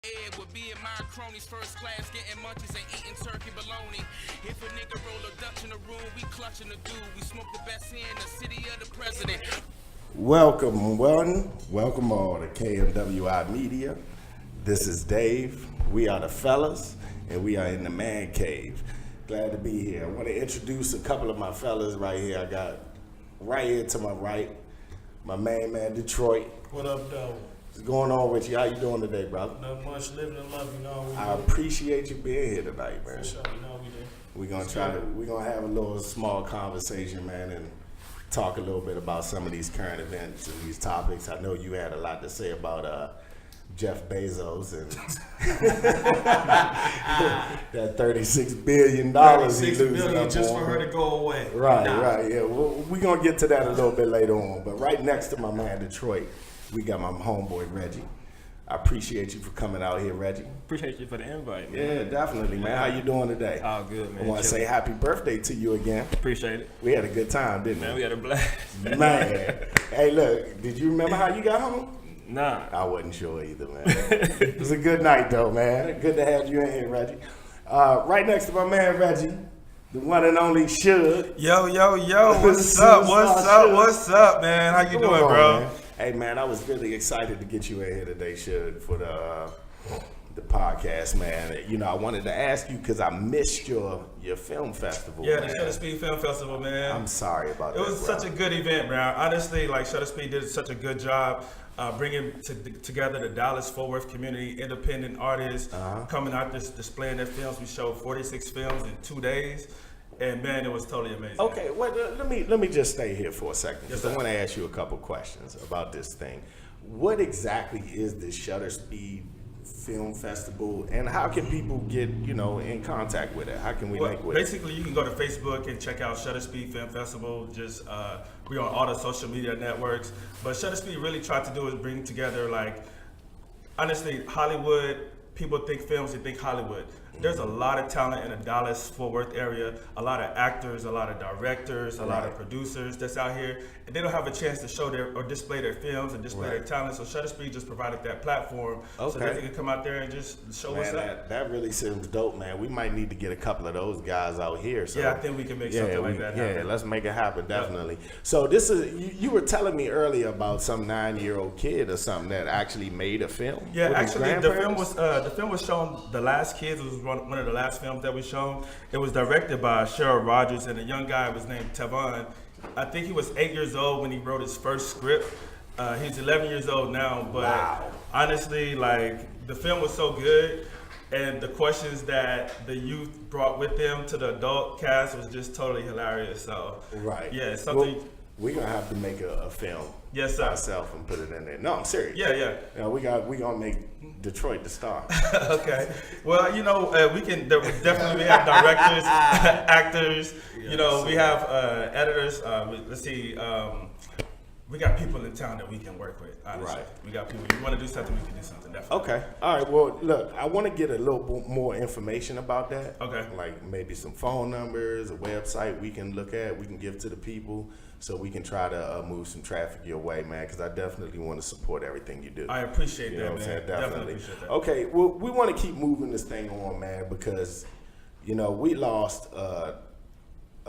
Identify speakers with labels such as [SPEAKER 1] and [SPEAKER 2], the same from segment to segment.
[SPEAKER 1] Ed would be in my cronies first class, getting munchies and eating turkey bologna. If a nigga roll a Dutch in the room, we clutching the dude. We smoke the best here in the city of the president. Welcome all to KMWI Media. This is Dave. We are the fellas, and we are in the man cave. Glad to be here. I want to introduce a couple of my fellas right here. I got right here to my right, my main man, Detroit.
[SPEAKER 2] What up, though?
[SPEAKER 1] What's going on with you? How you doing today, brother?
[SPEAKER 2] Not much, living in love, you know.
[SPEAKER 1] I appreciate you being here tonight, man.
[SPEAKER 2] For sure, you know we do.
[SPEAKER 1] We're gonna have a little small conversation, man, and talk a little bit about some of these current events and these topics. I know you had a lot to say about Jeff Bezos and that $36 billion he losing
[SPEAKER 2] just for her to go away.
[SPEAKER 1] Right, yeah. We're gonna get to that a little bit later on. But right next to my man Detroit, we got my homeboy Reggie. I appreciate you for coming out here, Reggie.
[SPEAKER 3] Appreciate you for the invite, man.
[SPEAKER 1] Yeah, definitely, man. How you doing today?
[SPEAKER 3] All good, man.
[SPEAKER 1] I want to say happy birthday to you again.
[SPEAKER 3] Appreciate it.
[SPEAKER 1] We had a good time, didn't
[SPEAKER 3] Man,
[SPEAKER 1] we?
[SPEAKER 3] we had a blast.
[SPEAKER 1] Man. Hey, look, did you remember how you got home?
[SPEAKER 3] Nah.
[SPEAKER 1] I wasn't sure either, man. It was a good night, though, man. Good to have you in here, Reggie. Right next to my man, Reggie, the one and only Suge.
[SPEAKER 2] Yo, what's up, man? How you doing, bro?
[SPEAKER 1] Man. Hey, man, I was really excited to get you in here today, Suge, for the podcast, man. You know, I wanted to ask you because I missed your film festival.
[SPEAKER 2] Yeah,
[SPEAKER 1] man.
[SPEAKER 2] the Shutter Speed Film Festival, man.
[SPEAKER 1] I'm sorry about
[SPEAKER 2] it
[SPEAKER 1] that.
[SPEAKER 2] It was such a good event, man. Honestly, like Shutter Speed did such a good job bringing together the Dallas-Fort Worth community, independent artists coming out this displaying their films. We showed 46 films in 2 days. And man, it was totally amazing.
[SPEAKER 1] Okay, well, let me just stay here for a second because
[SPEAKER 2] Yes,
[SPEAKER 1] I want to ask you a couple questions about this thing. What exactly is this Shutter Speed Film Festival, and how can people get in contact with it? How can we link with it?
[SPEAKER 2] Basically, you can go to Facebook and check out Shutter Speed Film Festival. Just we're on all the social media networks. But Shutter Speed really tried to do is bring together, like, honestly, Hollywood. People think films, they think Hollywood. There's a lot of talent in the Dallas-Fort Worth area, a lot of actors, a lot of directors, a lot of producers that's out here, and they don't have a chance to show or display their films and display their talent. So Shutter Speed just provided that platform so that they can come out there and just show what's up.
[SPEAKER 1] That really seems dope, man. We might need to get a couple of those guys out here. So
[SPEAKER 2] yeah, I think we can make something like that happen.
[SPEAKER 1] Yeah, let's make it happen, definitely. Yep. So this is, you were telling me earlier about some 9-year-old kid or something that actually made a film.
[SPEAKER 2] Yeah, actually the film was shown, The Last Kids was one of the last films that we shown. It was directed by Cheryl Rogers, and a young guy was named Tevon. I think he was 8 years old when he wrote his first script. He's 11 years old now, but honestly, like, the film was so good, and the questions that the youth brought with them to the adult cast was just totally hilarious. So, yeah, something.
[SPEAKER 1] Well, we're gonna have to make a film.
[SPEAKER 2] Yes, sir.
[SPEAKER 1] Ourselves and put it in there. No, I'm serious.
[SPEAKER 2] Yeah.
[SPEAKER 1] We gonna make Detroit the star.
[SPEAKER 2] Okay. Well, we can definitely have directors, actors. We have editors. Let's see. We got people in town that we can work with. Honestly. Right. We got people. If you want to do something, we can do something. Definitely.
[SPEAKER 1] Okay. All right. Well, look, I want to get a little bit more information about that.
[SPEAKER 2] Okay.
[SPEAKER 1] Like maybe some phone numbers, a website we can look at, we can give to the people, so we can try to move some traffic your way, man. Because I definitely want to support everything you do.
[SPEAKER 2] I appreciate that,
[SPEAKER 1] know what
[SPEAKER 2] man.
[SPEAKER 1] I'm saying?
[SPEAKER 2] Definitely appreciate that.
[SPEAKER 1] Okay. Well, we want to keep moving this thing on, man, because we lost a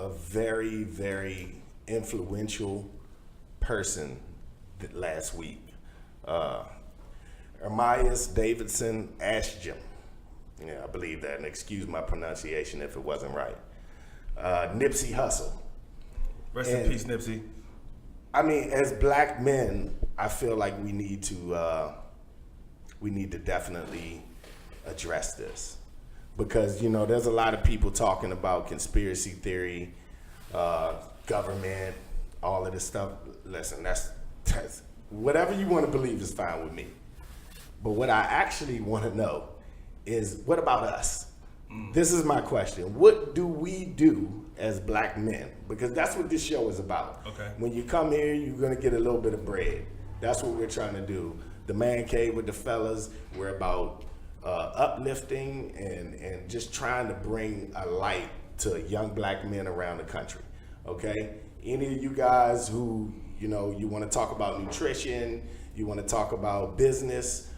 [SPEAKER 1] very, very influential person last week. Ermias Davidson Ashjam. Yeah, I believe that, and excuse my pronunciation if it wasn't right. Nipsey Hussle.
[SPEAKER 2] Rest in peace, Nipsey.
[SPEAKER 1] I mean, as black men, I feel like we need to definitely address this, because there's a lot of people talking about conspiracy theory, government, all of this stuff. Listen, that's whatever you want to believe is fine with me. But what I actually want to know is, what about us? This is my question. What do we do as black men? Because that's what this show is about.
[SPEAKER 2] Okay.
[SPEAKER 1] When you come here, you're going to get a little bit of bread. That's what we're trying to do. The Man Cave with the fellas, we're about uplifting and just trying to bring a light to young black men around the country. Okay? Any of you guys who, you want to talk about nutrition, you want to talk about business,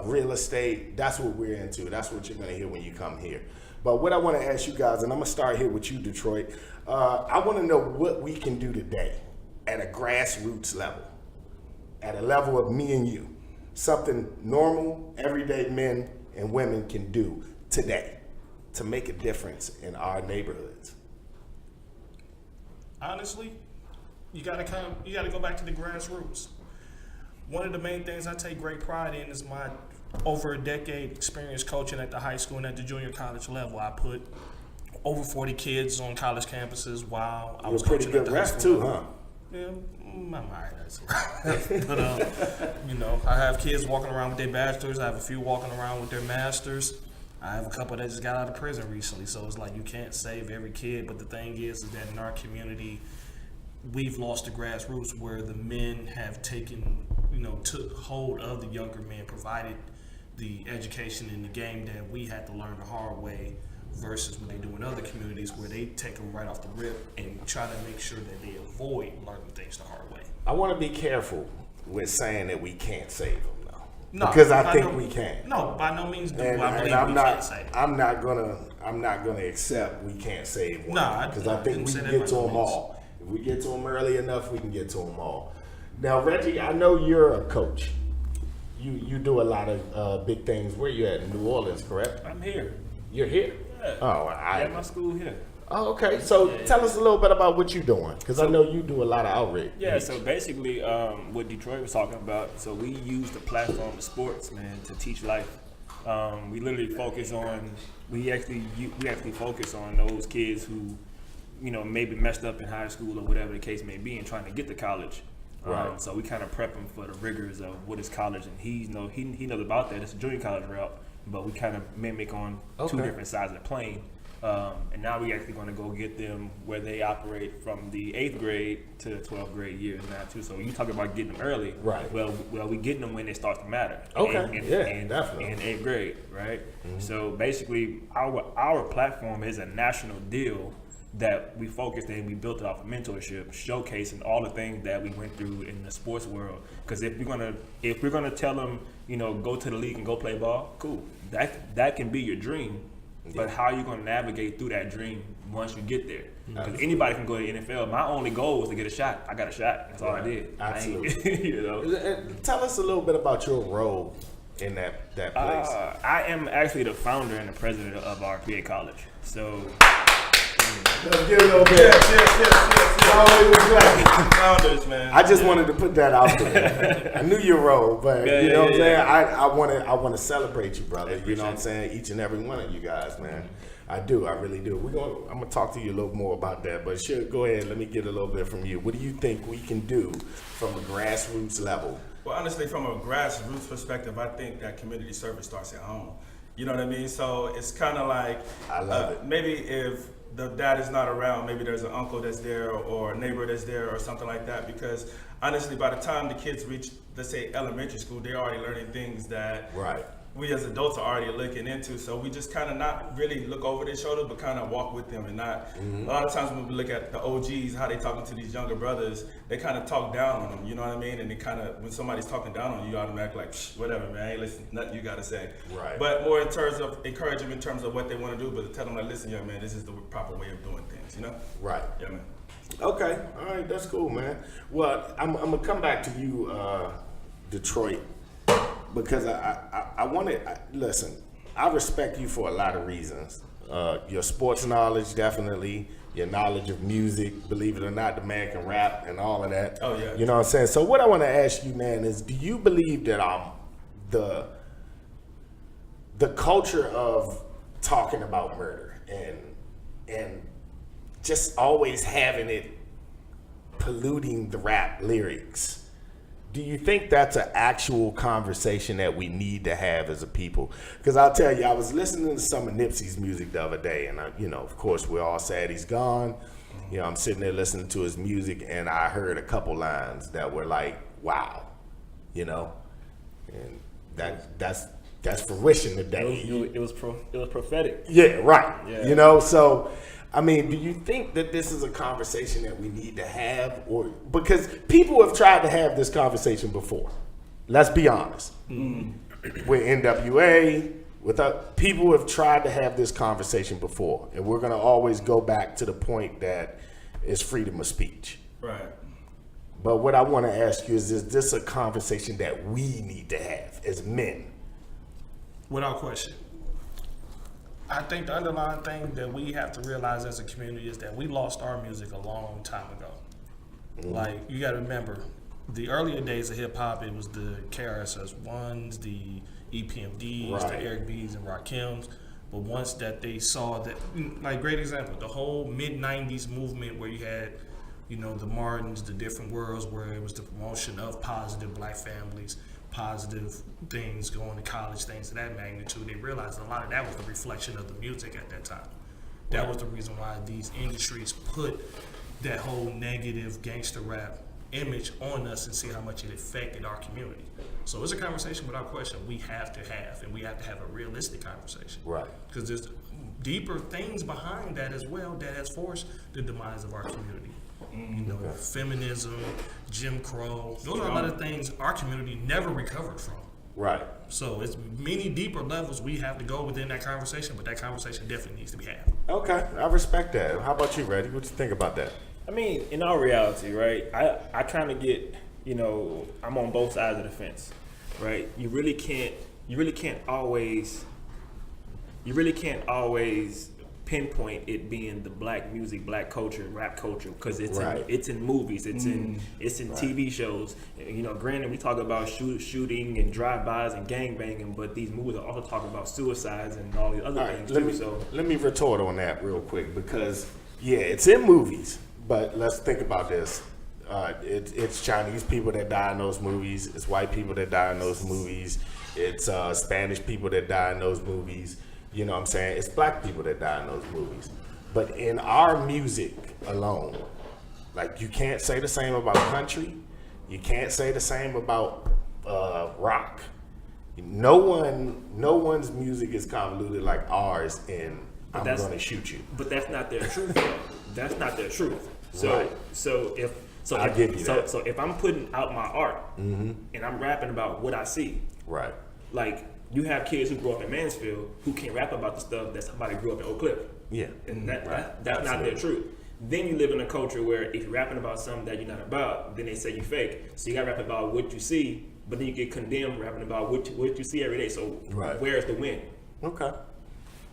[SPEAKER 3] real estate. That's what we're into. That's what you're going to hear when you come here. But what I want to ask you guys, and I'm going to start here with you, Detroit. I want to know what we can do today at a grassroots level, at a level of me and you, something normal, everyday men and women can do today to make a difference in our neighborhoods.
[SPEAKER 4] Honestly, you gotta go back to the grassroots. One of the main things I take great pride in is my over a decade experience coaching at the high school and at the junior college level. I put over 40 kids on college campuses while I was coaching at the high school.
[SPEAKER 3] You're a pretty good ref too, huh?
[SPEAKER 4] Yeah, my mind is. But you know, I have kids walking around with their bachelors. I have a few walking around with their masters. I have a couple that just got out of prison recently. So it's like you can't save every kid. But the thing is that in our community, we've lost the grassroots where the men have taken, took hold of the younger men, provided the education in the game that we had to learn the hard way, versus what they do in other communities where they take them right off the rip and try to make sure that they avoid learning things the hard way.
[SPEAKER 3] I want to be careful with saying that we can't save them, though.
[SPEAKER 4] No,
[SPEAKER 3] because I think we can.
[SPEAKER 4] No, by no means do I believe
[SPEAKER 3] I'm
[SPEAKER 4] we
[SPEAKER 3] not,
[SPEAKER 4] can't save them.
[SPEAKER 3] I'm not gonna accept we can't save one.
[SPEAKER 4] No,
[SPEAKER 3] because I think we can get to them all. If we get to them early enough, we can get to them all. Now, Reggie, I know you're a coach. You do a lot of big things. Where you at? In New Orleans, correct?
[SPEAKER 5] I'm here.
[SPEAKER 3] You're here.
[SPEAKER 5] Yeah.
[SPEAKER 3] Oh,
[SPEAKER 5] At my school here.
[SPEAKER 3] Oh, okay. So tell us a little bit about what you're doing, because I know you do a lot of outreach.
[SPEAKER 5] Yeah, so basically what Detroit was talking about, so we use the platform of sports, man, to teach life. We literally focus on, we actually focus on those kids who, maybe messed up in high school or whatever the case may be and trying to get to college.
[SPEAKER 3] Right.
[SPEAKER 5] So we kind of prep him for the rigors of what is college, and he knows about that. It's a junior college route, but we kind of mimic on two different sides of the plane. And now we actually going to go get them where they operate from the 8th grade to the 12th grade years now too. So you talk about getting them early,
[SPEAKER 3] right?
[SPEAKER 5] Well, we getting them when it starts to matter.
[SPEAKER 3] Okay, definitely.
[SPEAKER 5] In 8th grade, right? Mm-hmm. So basically, our platform is a national deal that we focused and we built it off of mentorship, showcasing all the things that we went through in the sports world. Because if we're gonna tell them, go to the league and go play ball, cool. That can be your dream. But how are you going to navigate through that dream once you get there? Because anybody can go to the NFL. My only goal was to get a shot. I got a shot. That's all I did.
[SPEAKER 3] Absolutely. Tell us a little bit about your role in that place.
[SPEAKER 5] I am actually the founder and the president of our PA college. So
[SPEAKER 3] let's give it a little bit.
[SPEAKER 2] Yes. Founders, man.
[SPEAKER 3] I just wanted to put that out there. I knew your role, but you know what I'm saying? I want to celebrate you, brother. You know what I'm saying? Each and every one of you guys, man. I do. I really do. I'm gonna talk to you a little more about that, but sure, go ahead. Let me get a little bit from you. What do you think we can do from a grassroots level?
[SPEAKER 2] Well, honestly, from a grassroots perspective, I think that community service starts at home. You know what I mean? So it's kind of like,
[SPEAKER 3] I love it.
[SPEAKER 2] Maybe if the dad is not around, maybe there's an uncle that's there or a neighbor that's there or something like that. Because honestly, by the time the kids reach, let's say, elementary school, they're already learning things that we as adults are already looking into. So we just kind of not really look over their shoulders, but kind of walk with them and not. A lot of times when we look at the OGs, how they talking to these younger brothers, they kind of talk down on them. You know what I mean? And they kind of, when somebody's talking down on you, you automatically like, whatever, man, I ain't listen to nothing you got to say.
[SPEAKER 3] Right.
[SPEAKER 2] But more in terms of encourage them in terms of what they want to do, but to tell them like, listen, young man, this is the proper way of doing things. You know?
[SPEAKER 3] Right.
[SPEAKER 2] Yeah, man.
[SPEAKER 3] Okay. All right. That's cool, man. Well, I'm gonna come back to you, Detroit. Because I want to listen. I respect you for a lot of reasons. Your sports knowledge, definitely. Your knowledge of music, believe it or not, the man can rap and all of that.
[SPEAKER 2] Oh yeah.
[SPEAKER 3] You know what I'm saying? So what I want to ask you, man, is do you believe that the culture of talking about murder and just always having it polluting the rap lyrics, do you think that's an actual conversation that we need to have as a people? Because I'll tell you, I was listening to some of Nipsey's music the other day, and of course, we're all sad he's gone. I'm sitting there listening to his music, and I heard a couple lines that were like, "Wow," and that's fruition today.
[SPEAKER 5] It was prophetic.
[SPEAKER 3] Yeah, right.
[SPEAKER 5] Yeah.
[SPEAKER 3] So. I mean, do you think that this is a conversation that we need to have, or because people have tried to have this conversation before? Let's be honest.
[SPEAKER 5] Mm-hmm.
[SPEAKER 3] with NWA, people have tried to have this conversation before, and we're going to always go back to the point that it's freedom of speech.
[SPEAKER 2] Right.
[SPEAKER 3] But what I want to ask you is this a conversation that we need to have as men?
[SPEAKER 4] Without question. I think the underlying thing that we have to realize as a community is that we lost our music a long time ago. Like, you got to remember, the earlier days of hip hop, it was the KRSS-1s, the EPMDs,
[SPEAKER 3] Right.
[SPEAKER 4] the Eric B's and Rakims. But once that they saw that, like, great example, the whole mid-90s movement where you had, you know, the Martins, the different worlds, where it was the promotion of positive black families, positive things, going to college, things of that magnitude. They realized a lot of that was the reflection of the music at that time. That was the reason why these industries put that whole negative gangster rap image on us and see how much it affected our community. So it's a conversation without question we have to have, and we have to have a realistic conversation.
[SPEAKER 3] Right.
[SPEAKER 4] Because there's deeper things behind that as well that has forced the demise of our community. You know, feminism, Jim Crow, those are a lot of things our community never recovered from.
[SPEAKER 3] Right.
[SPEAKER 4] So it's many deeper levels we have to go within that conversation, but that conversation definitely needs to be had.
[SPEAKER 3] Okay, I respect that. How about you, Reddy? What you think about that?
[SPEAKER 5] I mean, in all reality, right? I kind of get, you know, I'm on both sides of the fence, right? You really can't always pinpoint it being the black music, black culture, rap culture, because it's
[SPEAKER 3] Right.
[SPEAKER 5] it's in movies, it's in TV shows. You know, granted, we talk about shooting and drive-bys and gangbanging, but these movies are also talking about suicides and all these other
[SPEAKER 3] All right,
[SPEAKER 5] things
[SPEAKER 3] let
[SPEAKER 5] too.
[SPEAKER 3] me,
[SPEAKER 5] So
[SPEAKER 3] let me retort on that real quick because, yeah, it's in movies, but let's think about this. It's Chinese people that die in those movies. It's white people that die in those movies. It's Spanish people that die in those movies. You know what I'm saying? It's black people that die in those movies. But in our music alone, like, you can't say the same about country. You can't say the same about rock. No one's music is convoluted like ours in I'm going to shoot you.
[SPEAKER 5] But that's not their truth, though. That's not their truth. So
[SPEAKER 3] Right. I'll give you that.
[SPEAKER 5] So if I'm putting out my art and I'm rapping about what I see,
[SPEAKER 3] Right.
[SPEAKER 5] like, you have kids who grew up in Mansfield who can't rap about the stuff that somebody grew up in Oak Cliff.
[SPEAKER 3] Yeah.
[SPEAKER 5] And that's not
[SPEAKER 3] Absolutely.
[SPEAKER 5] their truth. Then you live in a culture where if you're rapping about something that you're not about, then they say you fake. So you got to rap about what you see, but then you get condemned rapping about what you see every day. So
[SPEAKER 3] Right.
[SPEAKER 5] where's the win?
[SPEAKER 3] Okay.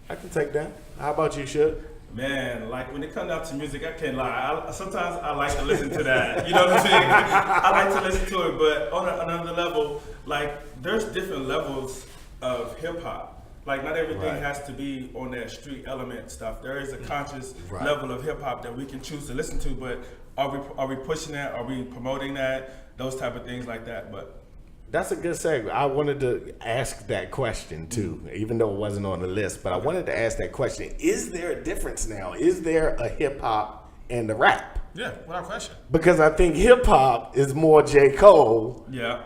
[SPEAKER 3] I can take that. How about you, Shug?
[SPEAKER 2] Man, like, when it comes down to music, I can't lie. Sometimes I like to listen to that. You know what I'm saying? I like to listen to it, but on another level, like, there's different levels of hip hop. Like, not everything
[SPEAKER 3] Right.
[SPEAKER 2] has to be on that street element stuff. There is a conscious
[SPEAKER 3] Right.
[SPEAKER 2] level of hip hop that we can choose to listen to, but are we pushing that? Are we promoting that? Those type of things like that. But
[SPEAKER 3] That's a good segue. I wanted to ask that question too, even though it wasn't on the list, but I wanted to ask that question. Is there a difference now? Is there a hip hop and a rap?
[SPEAKER 4] Yeah, without question.
[SPEAKER 3] Because I think hip hop is more J. Cole,
[SPEAKER 2] yeah,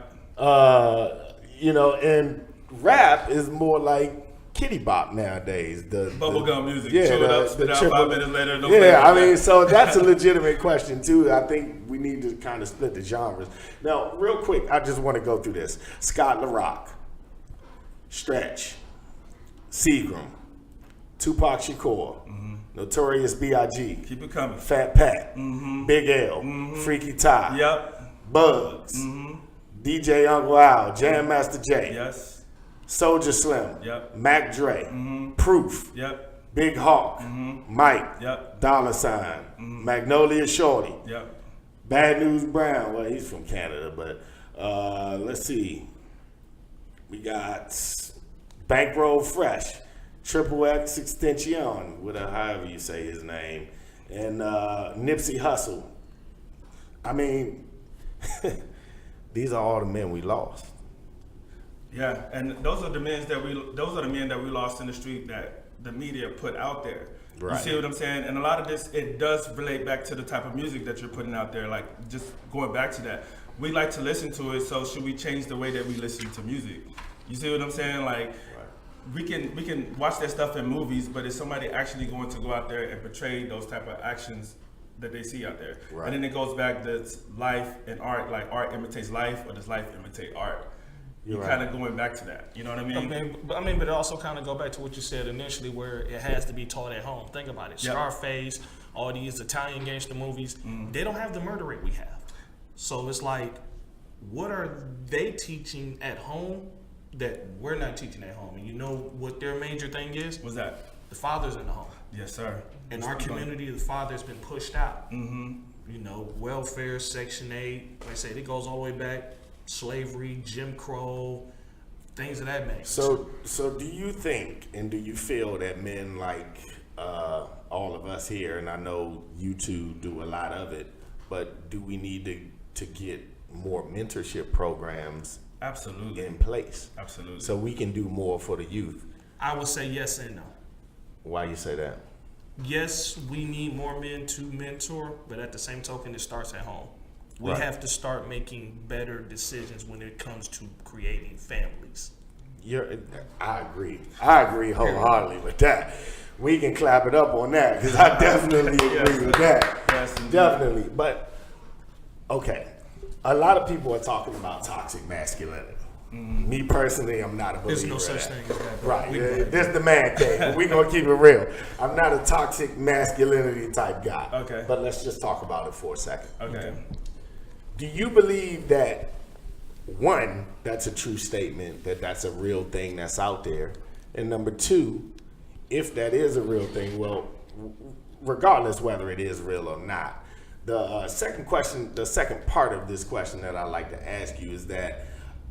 [SPEAKER 3] you know, and rap is more like Kitty Bop nowadays. The
[SPEAKER 2] bubblegum music.
[SPEAKER 3] yeah,
[SPEAKER 2] Chew it
[SPEAKER 3] the-
[SPEAKER 2] up, spit
[SPEAKER 3] the
[SPEAKER 2] out
[SPEAKER 3] triple-
[SPEAKER 2] 5 minutes later. No
[SPEAKER 3] Yeah,
[SPEAKER 2] flavor.
[SPEAKER 3] I mean, so that's a legitimate question too. I think we need to kind of split the genres. Now, real quick, I just want to go through this. Scott LaRock, Stretch, Seagram, Tupac Shakur, Notorious B.I.G.,
[SPEAKER 2] Keep it coming.
[SPEAKER 3] Fat Pat, Big L, Freaky Ty,
[SPEAKER 2] Yep.
[SPEAKER 3] Bugs, DJ Uncle Al, Jam Master Jay,
[SPEAKER 2] Yes.
[SPEAKER 3] Soldier Slim,
[SPEAKER 2] Yep.
[SPEAKER 3] Mac Dre, Proof,
[SPEAKER 2] Yep.
[SPEAKER 3] Big Hawk, Mike,
[SPEAKER 2] Yep.
[SPEAKER 3] Dollar Sign, Magnolia Shorty,
[SPEAKER 2] Yep.
[SPEAKER 3] Bad News Brown. Well, he's from Canada, but let's see. We got Bankroll Fresh, Triple X Extension, however you say his name, and Nipsey Hussle. I mean, these are all the men we lost.
[SPEAKER 2] Yeah, and those are the men that we lost in the street that the media put out there.
[SPEAKER 3] Right.
[SPEAKER 2] You see what I'm saying? And a lot of this, it does relate back to the type of music that you're putting out there. Like, just going back to that, we like to listen to it. So should we change the way that we listen to music? You see what I'm saying? Like, we can watch that stuff in movies, but is somebody actually going to go out there and portray those type of actions that they see out there?
[SPEAKER 3] Right.
[SPEAKER 2] And then it goes back to life and art. Like, art imitates life, or does life imitate art? You're kind of going back to that. You know what I mean?
[SPEAKER 4] But it also kind of go back to what you said initially, where it has to be taught at home. Think about it.
[SPEAKER 2] Yep.
[SPEAKER 4] Scarface, all these Italian gangster movies, they don't have the murder rate we have. So it's like, what are they teaching at home that we're not teaching at home? And you know what their major thing is?
[SPEAKER 2] What's that?
[SPEAKER 4] The father's in the home.
[SPEAKER 2] Yes, sir.
[SPEAKER 4] In our community, the father's been pushed out. You know, welfare, Section 8, like I said, it goes all the way back. Slavery, Jim Crow, things of that nature.
[SPEAKER 3] So do you think and do you feel that men like all of us here, and I know you two do a lot of it, but do we need to get more mentorship programs
[SPEAKER 2] Absolutely.
[SPEAKER 3] in place?
[SPEAKER 2] Absolutely.
[SPEAKER 3] So we can do more for the youth?
[SPEAKER 4] I would say yes and no.
[SPEAKER 3] Why you say that?
[SPEAKER 4] Yes, we need more men to mentor, but at the same token, it starts at home. We
[SPEAKER 3] Right.
[SPEAKER 4] have to start making better decisions when it comes to creating families.
[SPEAKER 3] I agree wholeheartedly with that. We can clap it up on that because I definitely agree with that.
[SPEAKER 2] Yes, indeed.
[SPEAKER 3] Definitely. But, okay, a lot of people are talking about toxic masculinity. Me personally, I'm not a believer
[SPEAKER 4] There's no
[SPEAKER 3] of
[SPEAKER 4] such
[SPEAKER 3] that.
[SPEAKER 4] thing as that.
[SPEAKER 3] Right.
[SPEAKER 4] We-
[SPEAKER 3] This is the man cave, but we're going to keep it real. I'm not a toxic masculinity type guy.
[SPEAKER 2] Okay.
[SPEAKER 3] But let's just talk about it for a second.
[SPEAKER 2] Okay.
[SPEAKER 3] Do you believe that, one, that's a true statement, that that's a real thing that's out there? And number two, if that is a real thing, well, regardless whether it is real or not, the second question, the second part of this question that I'd like to ask you is that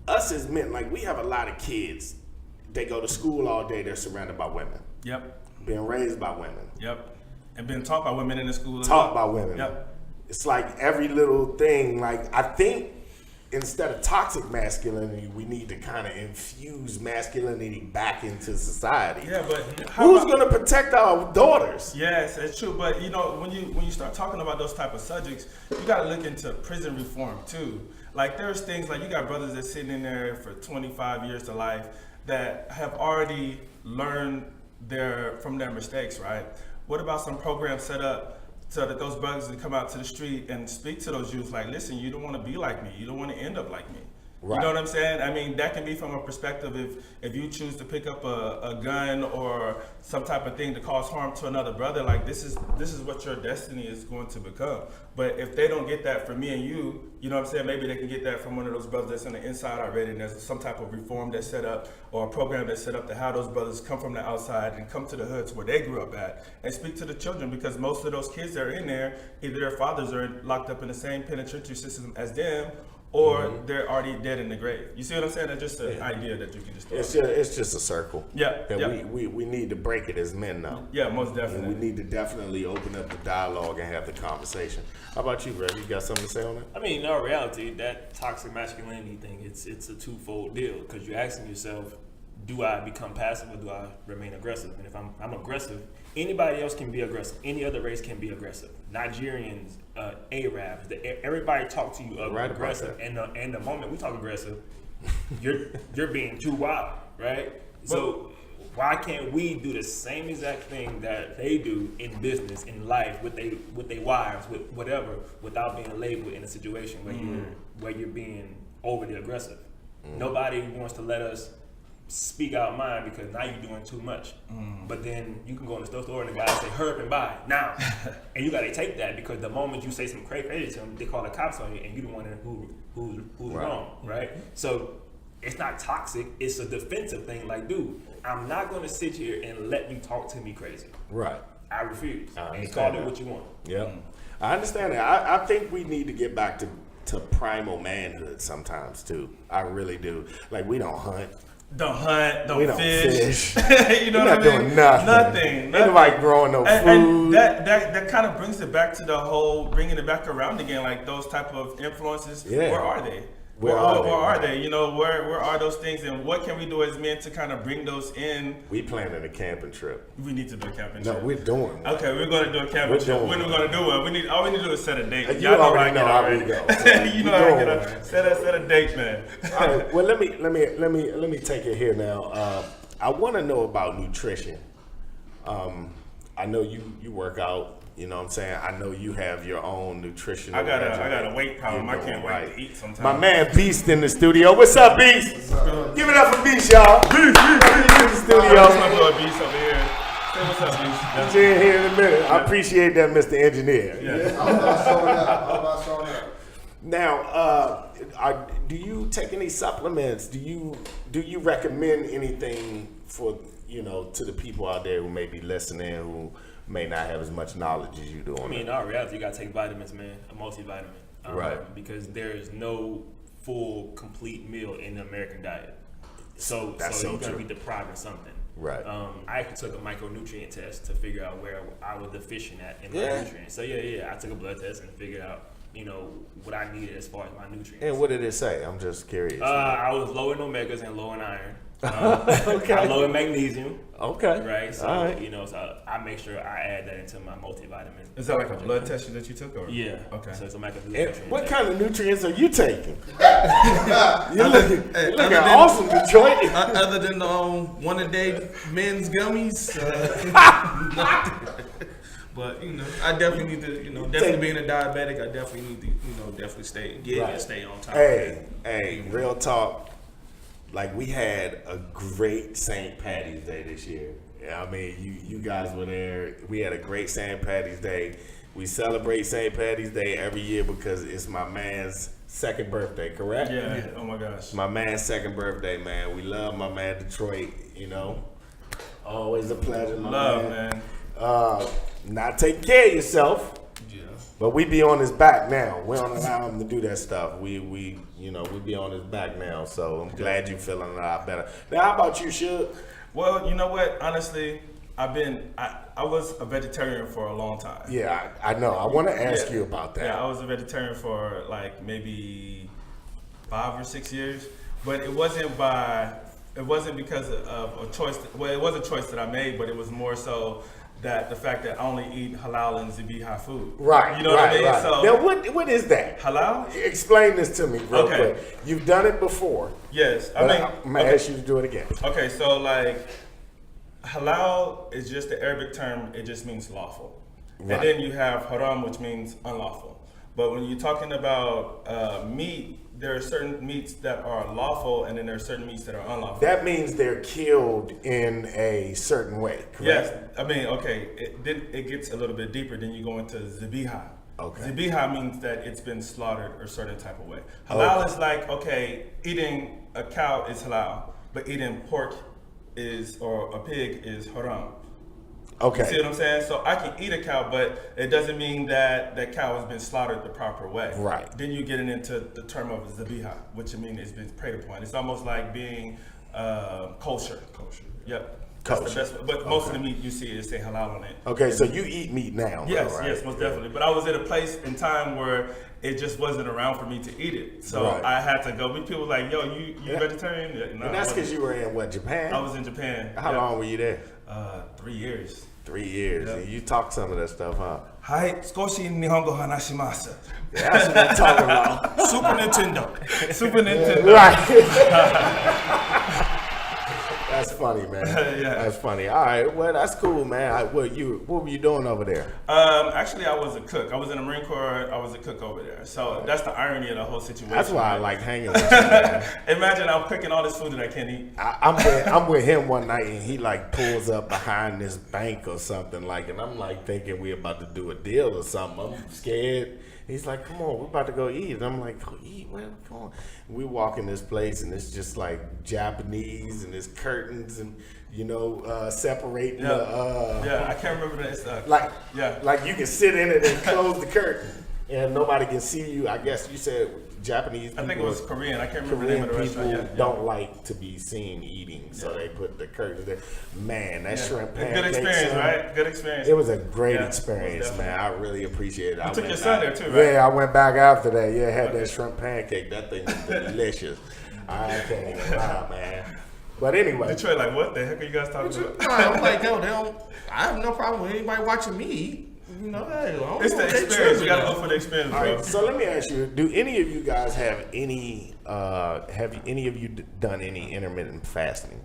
[SPEAKER 3] us as men, like we have a lot of kids, they go to school all day, they're surrounded by women,
[SPEAKER 2] Yep.
[SPEAKER 3] being raised by women,
[SPEAKER 2] Yep. And being taught by women in the school. as
[SPEAKER 3] taught by
[SPEAKER 2] well.
[SPEAKER 3] women.
[SPEAKER 2] Yep.
[SPEAKER 3] It's like every little thing, like I think instead of toxic masculinity, we need to kind of infuse masculinity back into society.
[SPEAKER 2] Yeah, but
[SPEAKER 3] Who's going to protect our daughters?
[SPEAKER 2] Yes, it's true. But you know, when you start talking about those type of subjects, you got to look into prison reform too. Like there's things like you got brothers that's sitting in there for 25 years to life that have already learned from their mistakes, right? What about some programs set up so that those brothers can come out to the street and speak to those youth like, listen, you don't want to be like me. You don't want to end up like me.
[SPEAKER 3] Right.
[SPEAKER 2] You know what I'm saying? I mean, that can be from a perspective if you choose to pick up a gun or some type of thing to cause harm to another brother, like this is what your destiny is going to become. But if they don't get that from me and you know what I'm saying? Maybe they can get that from one of those brothers that's on the inside already, and there's some type of reform that's set up or a program that's set up to have those brothers come from the outside and come to the hoods where they grew up at and speak to the children, because most of those kids that are in there, either their fathers are locked up in the same penitentiary system as them, or they're already dead in the grave. You see what I'm saying? That's just an idea that you can just throw.
[SPEAKER 3] It's just a circle.
[SPEAKER 2] Yeah,
[SPEAKER 3] That
[SPEAKER 2] yeah.
[SPEAKER 3] we need to break it as men now.
[SPEAKER 2] Yeah, most
[SPEAKER 3] And
[SPEAKER 2] definitely.
[SPEAKER 3] we need to definitely open up the dialogue and have the conversation. How about you, Red? You got something to say on that?
[SPEAKER 5] I mean, in all reality, that toxic masculinity thing, it's a twofold deal, because you're asking yourself, do I become passive or do I remain aggressive? And if I'm aggressive, anybody else can be aggressive. Any other race can be aggressive. Nigerians, Arabs, everybody talk to you
[SPEAKER 3] Right about
[SPEAKER 5] aggressive.
[SPEAKER 3] that.
[SPEAKER 5] And the moment we talk aggressive, you're being too wild, right? So why can't we do the same exact thing that they do in business, in life, with their wives, with whatever, without being labeled in a situation where you're being overly aggressive? Nobody wants to let us speak our mind because now you're doing too much. But then you can go in the store and the guy say, hurry up and buy now. And you gotta take that, because the moment you say some crazy to them, they call the cops on you, and you're the one who's
[SPEAKER 3] Right.
[SPEAKER 5] wrong, right? So it's not toxic, it's a defensive thing. Like, dude, I'm not gonna sit here and let you talk to me crazy.
[SPEAKER 3] Right.
[SPEAKER 5] I refuse.
[SPEAKER 3] I
[SPEAKER 5] And
[SPEAKER 3] understand
[SPEAKER 5] call it
[SPEAKER 3] that.
[SPEAKER 5] what you want.
[SPEAKER 3] Yeah. I understand that. I think we need to get back to primal manhood sometimes too. I really do. Like, we don't hunt.
[SPEAKER 2] Don't hunt,
[SPEAKER 3] We
[SPEAKER 2] don't
[SPEAKER 3] don't
[SPEAKER 2] fish.
[SPEAKER 3] fish.
[SPEAKER 2] You know
[SPEAKER 3] We're
[SPEAKER 2] what
[SPEAKER 3] not
[SPEAKER 2] I mean?
[SPEAKER 3] doing nothing.
[SPEAKER 2] Nothing.
[SPEAKER 3] Ain't nobody growing no food.
[SPEAKER 2] And that kind of brings it back to the whole bringing it back around again, like those type of influences.
[SPEAKER 3] Yeah.
[SPEAKER 2] Where are they?
[SPEAKER 3] Where are they?
[SPEAKER 2] You know, where are those things, and what can we do as men to kind of bring those in?
[SPEAKER 3] We planning a camping trip.
[SPEAKER 2] We need to do a camping
[SPEAKER 3] No,
[SPEAKER 2] trip.
[SPEAKER 3] we're doing one.
[SPEAKER 2] Okay, we're going to do a camping
[SPEAKER 3] We're
[SPEAKER 2] trip.
[SPEAKER 3] doing
[SPEAKER 2] When are we
[SPEAKER 3] one.
[SPEAKER 2] going to do one? All we need to do is set a date.
[SPEAKER 3] You
[SPEAKER 2] Y'all
[SPEAKER 3] already know how
[SPEAKER 2] already.
[SPEAKER 3] we go. So
[SPEAKER 2] You know
[SPEAKER 3] we
[SPEAKER 2] how I
[SPEAKER 3] doing
[SPEAKER 2] get
[SPEAKER 3] one.
[SPEAKER 2] up. Set a date, man.
[SPEAKER 3] All right. Well, let me take it here now. I want to know about nutrition. I know you work out. You know what I'm saying? I know you have your own nutritional.
[SPEAKER 2] I got
[SPEAKER 3] regimen.
[SPEAKER 2] a weight problem.
[SPEAKER 3] You're
[SPEAKER 2] I can't
[SPEAKER 3] doing
[SPEAKER 2] wait
[SPEAKER 3] right.
[SPEAKER 2] to eat sometimes.
[SPEAKER 3] My man Beast in the studio. What's up, Beast? Give it up for Beast, y'all. Beast in the studio.
[SPEAKER 2] That's my boy Beast over here. Say what's up, Beast.
[SPEAKER 3] He's in here in a minute. I appreciate that, Mr. Engineer.
[SPEAKER 2] Yeah.
[SPEAKER 6] I'm about showing up.
[SPEAKER 3] Now, do you take any supplements? Do you recommend anything for to the people out there who may be listening who may not have as much knowledge as you do?
[SPEAKER 5] I mean, in all reality, you gotta take vitamins, man. A multivitamin,
[SPEAKER 3] Right.
[SPEAKER 5] Because there is no full, complete meal in the American diet. So
[SPEAKER 3] That's
[SPEAKER 5] you
[SPEAKER 3] so
[SPEAKER 5] gotta
[SPEAKER 3] true.
[SPEAKER 5] be deprived of something.
[SPEAKER 3] Right.
[SPEAKER 5] I actually took a micronutrient test to figure out where I was deficient at in my
[SPEAKER 3] Yeah.
[SPEAKER 5] nutrients. So I took a blood test and figured out, what I needed as far as my nutrients.
[SPEAKER 3] And what did it say? I'm just curious.
[SPEAKER 5] I was low in omegas and low in iron.
[SPEAKER 3] Okay.
[SPEAKER 5] I'm low in magnesium.
[SPEAKER 3] Okay.
[SPEAKER 5] Right. So
[SPEAKER 3] All right.
[SPEAKER 5] so I make sure I add that into my multivitamin.
[SPEAKER 2] Is that like a blood test that you took? Or?
[SPEAKER 5] Yeah.
[SPEAKER 2] Okay.
[SPEAKER 5] So it's a
[SPEAKER 3] And
[SPEAKER 5] micronutrient.
[SPEAKER 3] what
[SPEAKER 5] test.
[SPEAKER 3] kind of nutrients are you taking? You're looking
[SPEAKER 4] other than-
[SPEAKER 3] awesome, Detroit.
[SPEAKER 4] Other than the one a day men's gummies. But I definitely need to, definitely being a diabetic, I definitely need to, definitely stay on top.
[SPEAKER 3] Hey, real talk. Like, we had a great St. Patty's Day this year. Yeah, I mean, you guys were there. We had a great St. Patty's Day. We celebrate St. Patty's Day every year because it's my man's second birthday, correct?
[SPEAKER 2] Yeah. Oh my gosh.
[SPEAKER 3] My man's second birthday, man. We love my man Detroit, Always a pleasure, my
[SPEAKER 2] Love, man.
[SPEAKER 3] Not taking care of yourself.
[SPEAKER 4] Yeah.
[SPEAKER 3] But we be on his back now. We don't allow him to do that stuff. We be on his back now. So I'm glad you're feeling a lot better. Now, how about you, Shug?
[SPEAKER 2] Well, you know what? Honestly, I was a vegetarian for a long time.
[SPEAKER 3] Yeah, I know. I want to ask you about that.
[SPEAKER 2] Yeah, I was a vegetarian for like maybe 5 or 6 years, but it wasn't because of a choice. Well, it was a choice that I made, but it was more so that the fact that I only eat halal and zabiha food.
[SPEAKER 3] Right.
[SPEAKER 2] You know what I mean?
[SPEAKER 3] Right.
[SPEAKER 2] So
[SPEAKER 3] Now, what is that?
[SPEAKER 2] halal?
[SPEAKER 3] Explain this to me real
[SPEAKER 2] Okay.
[SPEAKER 3] quick. You've done it before.
[SPEAKER 2] Yes.
[SPEAKER 3] But I'm going to ask you to do it again.
[SPEAKER 2] Okay, so like halal is just the Arabic term, it just means lawful.
[SPEAKER 3] Right.
[SPEAKER 2] And then you have haram, which means unlawful. But when you're talking about meat, there are certain meats that are lawful and then there are certain meats that are unlawful.
[SPEAKER 3] That means they're killed in a certain way, correct?
[SPEAKER 2] Yes, I mean, okay, it gets a little bit deeper, then you go into zabiha.
[SPEAKER 3] Okay.
[SPEAKER 2] Zabiha means that it's been slaughtered a certain type of way. Halal is like, okay, eating a cow is halal, but eating pork or a pig is haram.
[SPEAKER 3] Okay.
[SPEAKER 2] You see what I'm saying? So I can eat a cow, but it doesn't mean that that cow has been slaughtered the proper way.
[SPEAKER 3] Right.
[SPEAKER 2] Then you get into the term of zabiha, which means it's been preyed upon. It's almost like being kosher. Kosher. Yep. That's
[SPEAKER 3] Kosher.
[SPEAKER 2] the best. But most of the meat you see is say halal on it.
[SPEAKER 3] Okay, so you eat meat now,
[SPEAKER 2] Yes,
[SPEAKER 3] though, right?
[SPEAKER 2] yes, most definitely. But I was at a place in time where it just wasn't around for me to eat it. So
[SPEAKER 3] Right.
[SPEAKER 2] I had to go. People were like, yo, you vegetarian? Yeah, no,
[SPEAKER 3] And that's
[SPEAKER 2] I
[SPEAKER 3] because
[SPEAKER 2] wasn't.
[SPEAKER 3] you were in, what, Japan?
[SPEAKER 2] I was in Japan.
[SPEAKER 3] How
[SPEAKER 2] Yeah.
[SPEAKER 3] long were you there?
[SPEAKER 2] 3 years.
[SPEAKER 3] 3 years.
[SPEAKER 2] Yeah.
[SPEAKER 3] And you talked some of that stuff, huh?
[SPEAKER 2] Hai, skoshi nihongo hanashimasu.
[SPEAKER 3] That's what I'm talking about.
[SPEAKER 4] Super Nintendo.
[SPEAKER 2] Super Nintendo.
[SPEAKER 3] Right. That's funny, man.
[SPEAKER 2] Yeah.
[SPEAKER 3] That's funny. All right, well, that's cool, man. What were you doing over there?
[SPEAKER 2] Actually, I was a cook. I was in the Marine Corps. I was a cook over there. So that's the irony of the whole situation.
[SPEAKER 3] That's why I like hanging with you, man.
[SPEAKER 2] Imagine I'm cooking all this food that I can't eat.
[SPEAKER 3] I'm with him one night, and he like pulls up behind this bank or something like, and I'm like thinking we about to do a deal or something. I'm scared. He's like, "Come on, we're about to go eat." And I'm like, "Go eat? Where? Come on." We walk in this place, and it's just like Japanese, and there's curtains, and separating the.
[SPEAKER 2] Yeah, I can't remember that.
[SPEAKER 3] Like,
[SPEAKER 2] Yeah.
[SPEAKER 3] like you can sit in it and close the curtain, and nobody can see you. I guess you said Japanese people.
[SPEAKER 2] I think it was Korean. I can't remember the
[SPEAKER 3] Korean
[SPEAKER 2] name of the
[SPEAKER 3] people
[SPEAKER 2] restaurant. Yeah.
[SPEAKER 3] don't like to be seen eating, so they put the curtains there. Man, that shrimp
[SPEAKER 2] Good
[SPEAKER 3] pancake.
[SPEAKER 2] experience,
[SPEAKER 3] son,
[SPEAKER 2] right? Good experience.
[SPEAKER 3] It was a great
[SPEAKER 2] Yeah,
[SPEAKER 3] experience,
[SPEAKER 2] most
[SPEAKER 3] man. I really appreciate it. I
[SPEAKER 2] took
[SPEAKER 3] went
[SPEAKER 2] your son
[SPEAKER 3] back-
[SPEAKER 2] there too, right?
[SPEAKER 3] Yeah, I went back after that. Yeah, had that shrimp pancake. That thing was delicious. I can't even lie, man. But anyway,
[SPEAKER 2] Detroit, like, what the heck are you guys talking about?
[SPEAKER 4] I'm like, yo, I have no problem with anybody watching me eat. Hey, I don't
[SPEAKER 2] It's
[SPEAKER 4] know
[SPEAKER 2] the
[SPEAKER 4] what they
[SPEAKER 2] experience.
[SPEAKER 4] tripping
[SPEAKER 2] You gotta
[SPEAKER 4] on.
[SPEAKER 2] go for the experience,
[SPEAKER 3] all
[SPEAKER 2] bro.
[SPEAKER 3] right. So let me ask you: do any of you guys have any? Have any of you done any intermittent fasting?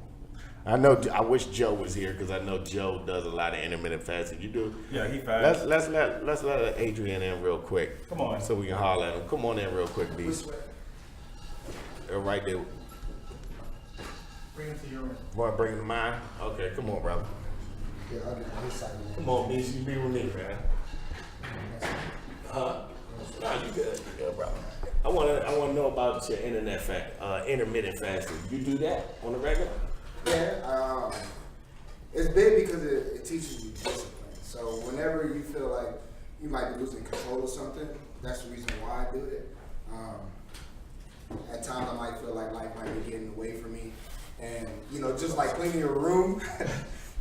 [SPEAKER 3] I know. I wish Joe was here because I know Joe does a lot of intermittent fasting. You do?
[SPEAKER 2] Yeah, he fast.
[SPEAKER 3] Let's let Adrian in real quick.
[SPEAKER 2] Come on.
[SPEAKER 3] So we can holler at him. Come on in real quick, B. Right there.
[SPEAKER 6] Bring it to your room.
[SPEAKER 3] Want to bring him to mine? Okay, come on, brother.
[SPEAKER 6] Yeah, I'll get on his side.
[SPEAKER 3] Come on, B. You be with me, man. Nah, you good. You good, brother. I wanna know about your intermittent fasting. You do that on the regular?
[SPEAKER 6] Yeah, it's big because it teaches you discipline. So whenever you feel like you might be losing control of something, that's the reason why I do it. At times I might feel like life might be getting away from me. And, just like cleaning your room,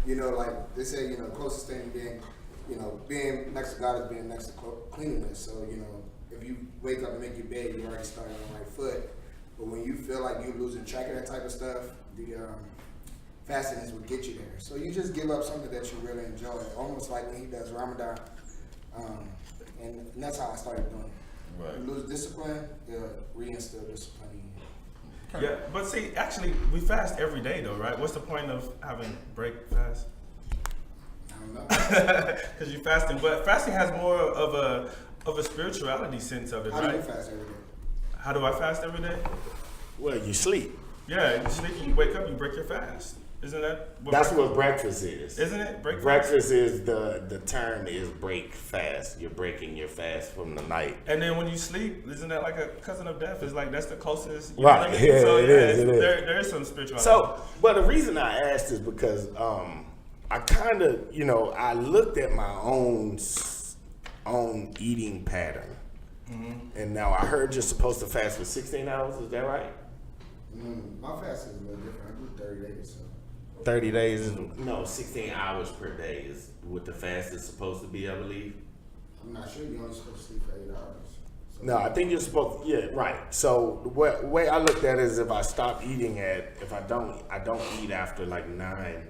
[SPEAKER 6] like they say, closest thing being next to God is being next to cleanliness. So, if you wake up and make your bed, you already started on the right foot. But when you feel like you're losing track of that type of stuff, the fasting is what gets you there. So you just give up something that you really enjoy, almost like when he does Ramadan. And that's how I started doing it.
[SPEAKER 2] Right.
[SPEAKER 6] You lose discipline, reinstill discipline in you.
[SPEAKER 2] Yeah, but see, actually, we fast every day though, right? What's the point of having break fast?
[SPEAKER 6] I don't know.
[SPEAKER 2] Because you're fasting, but fasting has more of a spirituality sense of it,
[SPEAKER 6] How
[SPEAKER 2] right?
[SPEAKER 6] do you fast every day?
[SPEAKER 2] How do I fast every day?
[SPEAKER 3] Well, you sleep.
[SPEAKER 2] Yeah, you sleep, you wake up, you break your fast. Isn't that what
[SPEAKER 3] That's what breakfast is.
[SPEAKER 2] Isn't it?
[SPEAKER 3] Breakfast is the term is break fast. You're breaking your fast from the night.
[SPEAKER 2] And then when you sleep, isn't that like a cousin of death? It's like that's the closest. You
[SPEAKER 3] Right.
[SPEAKER 2] Know what I mean?
[SPEAKER 3] Yeah,
[SPEAKER 2] So,
[SPEAKER 3] it is. It is.
[SPEAKER 2] There is some spirituality.
[SPEAKER 3] So, but the reason I asked is because I kind of, I looked at my own eating pattern, and now I heard you're supposed to fast for 16 hours. Is that right?
[SPEAKER 6] My fast is a little different. I do 30 days. So.
[SPEAKER 3] 30 days is 16 hours per day is what the fast is supposed to be, I believe.
[SPEAKER 6] I'm not sure. You're only supposed to sleep for 8 hours. So
[SPEAKER 3] No, I think you're supposed. Yeah, right. So the way I looked at it is if I stop eating if I don't eat after like 9,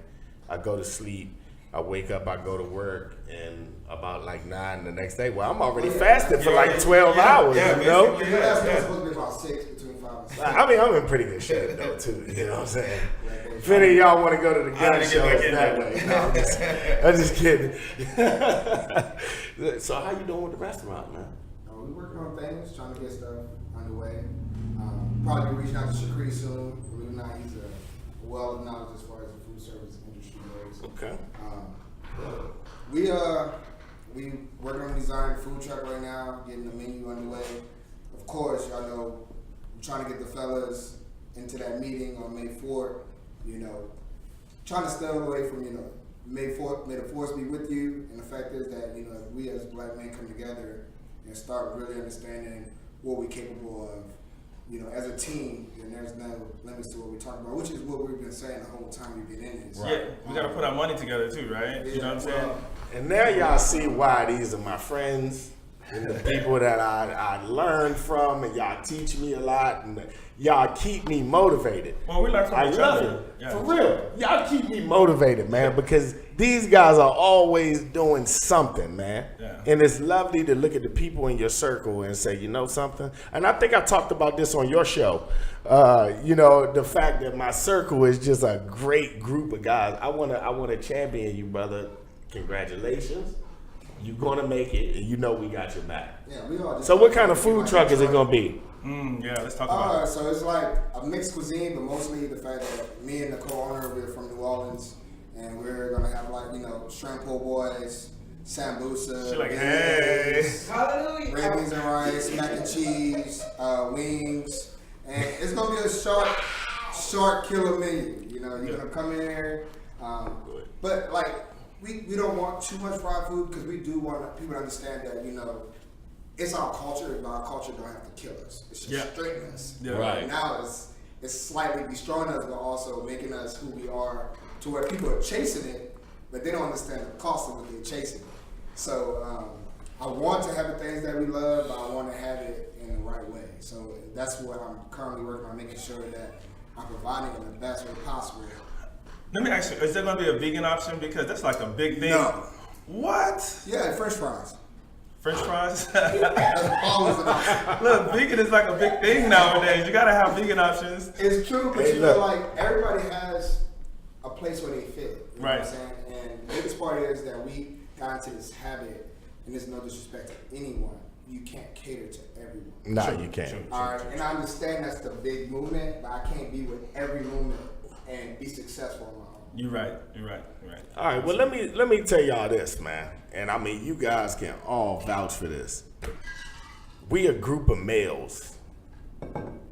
[SPEAKER 3] I go to sleep. I wake up, I go to work, and about like 9 the next day. Well, I'm already fasted for like 12 hours.
[SPEAKER 2] Yeah,
[SPEAKER 3] you know.
[SPEAKER 6] Your last meal is supposed to be about 6, between 5 and 6.
[SPEAKER 3] I mean, I'm in pretty good shape though too. You know what I'm saying? If any of y'all want to go to the gun show, it's that way. No, I'm just kidding. So how you doing with the restaurant, man?
[SPEAKER 6] We're working on things, trying to get stuff underway. Probably be reaching out to Shakri soon. Believe it or not, he's well acknowledged as far as the food service industry goes.
[SPEAKER 3] Okay.
[SPEAKER 6] We working on designing a food truck right now, getting the menu underway. Of course, y'all know, I'm trying to get the fellas into that meeting on May 4th. Trying to stay away from May 4th. May the force be with you. And the fact is that if we as black men come together and start really understanding what we're capable of, as a team, then there's no limits to what we're talking about, which is what we've been saying the whole time we've been in this.
[SPEAKER 2] Yeah, we gotta put our money together too, right? You know what I'm saying?
[SPEAKER 3] And now y'all see why these are my friends and the people that I learn from, and y'all teach me a lot, and y'all keep me motivated.
[SPEAKER 2] Well, we learn from each
[SPEAKER 3] love
[SPEAKER 2] other.
[SPEAKER 3] it.
[SPEAKER 2] Yeah.
[SPEAKER 3] For real. Y'all keep me motivated, man, because these guys are always doing something, man.
[SPEAKER 2] Yeah.
[SPEAKER 3] And it's lovely to look at the people in your circle and say, you know something? And I think I talked about this on your show. The fact that my circle is just a great group of guys. I wanna champion you, brother. Congratulations. You're gonna make it, and we got your back.
[SPEAKER 6] Yeah, we all just.
[SPEAKER 3] So what kind of food truck is it gonna be?
[SPEAKER 2] Yeah, let's talk about it.
[SPEAKER 6] So it's like a mixed cuisine, but mostly the fact that me and the co-owner, we're from New Orleans, and we're gonna have shrimp po' boys, sambusa,
[SPEAKER 2] She like, hey.
[SPEAKER 6] red beans and rice, mac and cheese, wings, and it's gonna be a short killer menu. You're gonna come in here, but we don't want too much fried food because we do want people to understand that it's our culture, but our culture don't have to kill us. It's just straighten us.
[SPEAKER 2] Yeah.
[SPEAKER 3] Right.
[SPEAKER 6] Now it's slightly destroying us, but also making us who we are, to where people are chasing it, but they don't understand the cost of what they're chasing. So I want to have the things that we love, but I want to have it in the right way. So that's what I'm currently working on, making sure that I'm providing in the best way possible.
[SPEAKER 2] Let me ask you, is there gonna be a vegan option? Because that's like a big thing.
[SPEAKER 6] No.
[SPEAKER 2] What?
[SPEAKER 6] Yeah, French fries.
[SPEAKER 2] French fries?
[SPEAKER 6] That's always an option.
[SPEAKER 2] Look, vegan is like a big thing nowadays. You gotta have vegan options.
[SPEAKER 6] It's true, but
[SPEAKER 3] Hey, look.
[SPEAKER 6] everybody has a place where they fit. You know
[SPEAKER 2] Right.
[SPEAKER 6] what I'm saying? And the biggest part is that we got into this habit, and there's no disrespect to anyone. You can't cater to everyone.
[SPEAKER 3] No, you can't.
[SPEAKER 6] All right, and I understand that's the big movement, but I can't be with every movement and be successful on my own.
[SPEAKER 2] You're right. You're right.
[SPEAKER 3] All right, well, let me tell y'all this, man. And I mean, you guys can all vouch for this. We a group of males,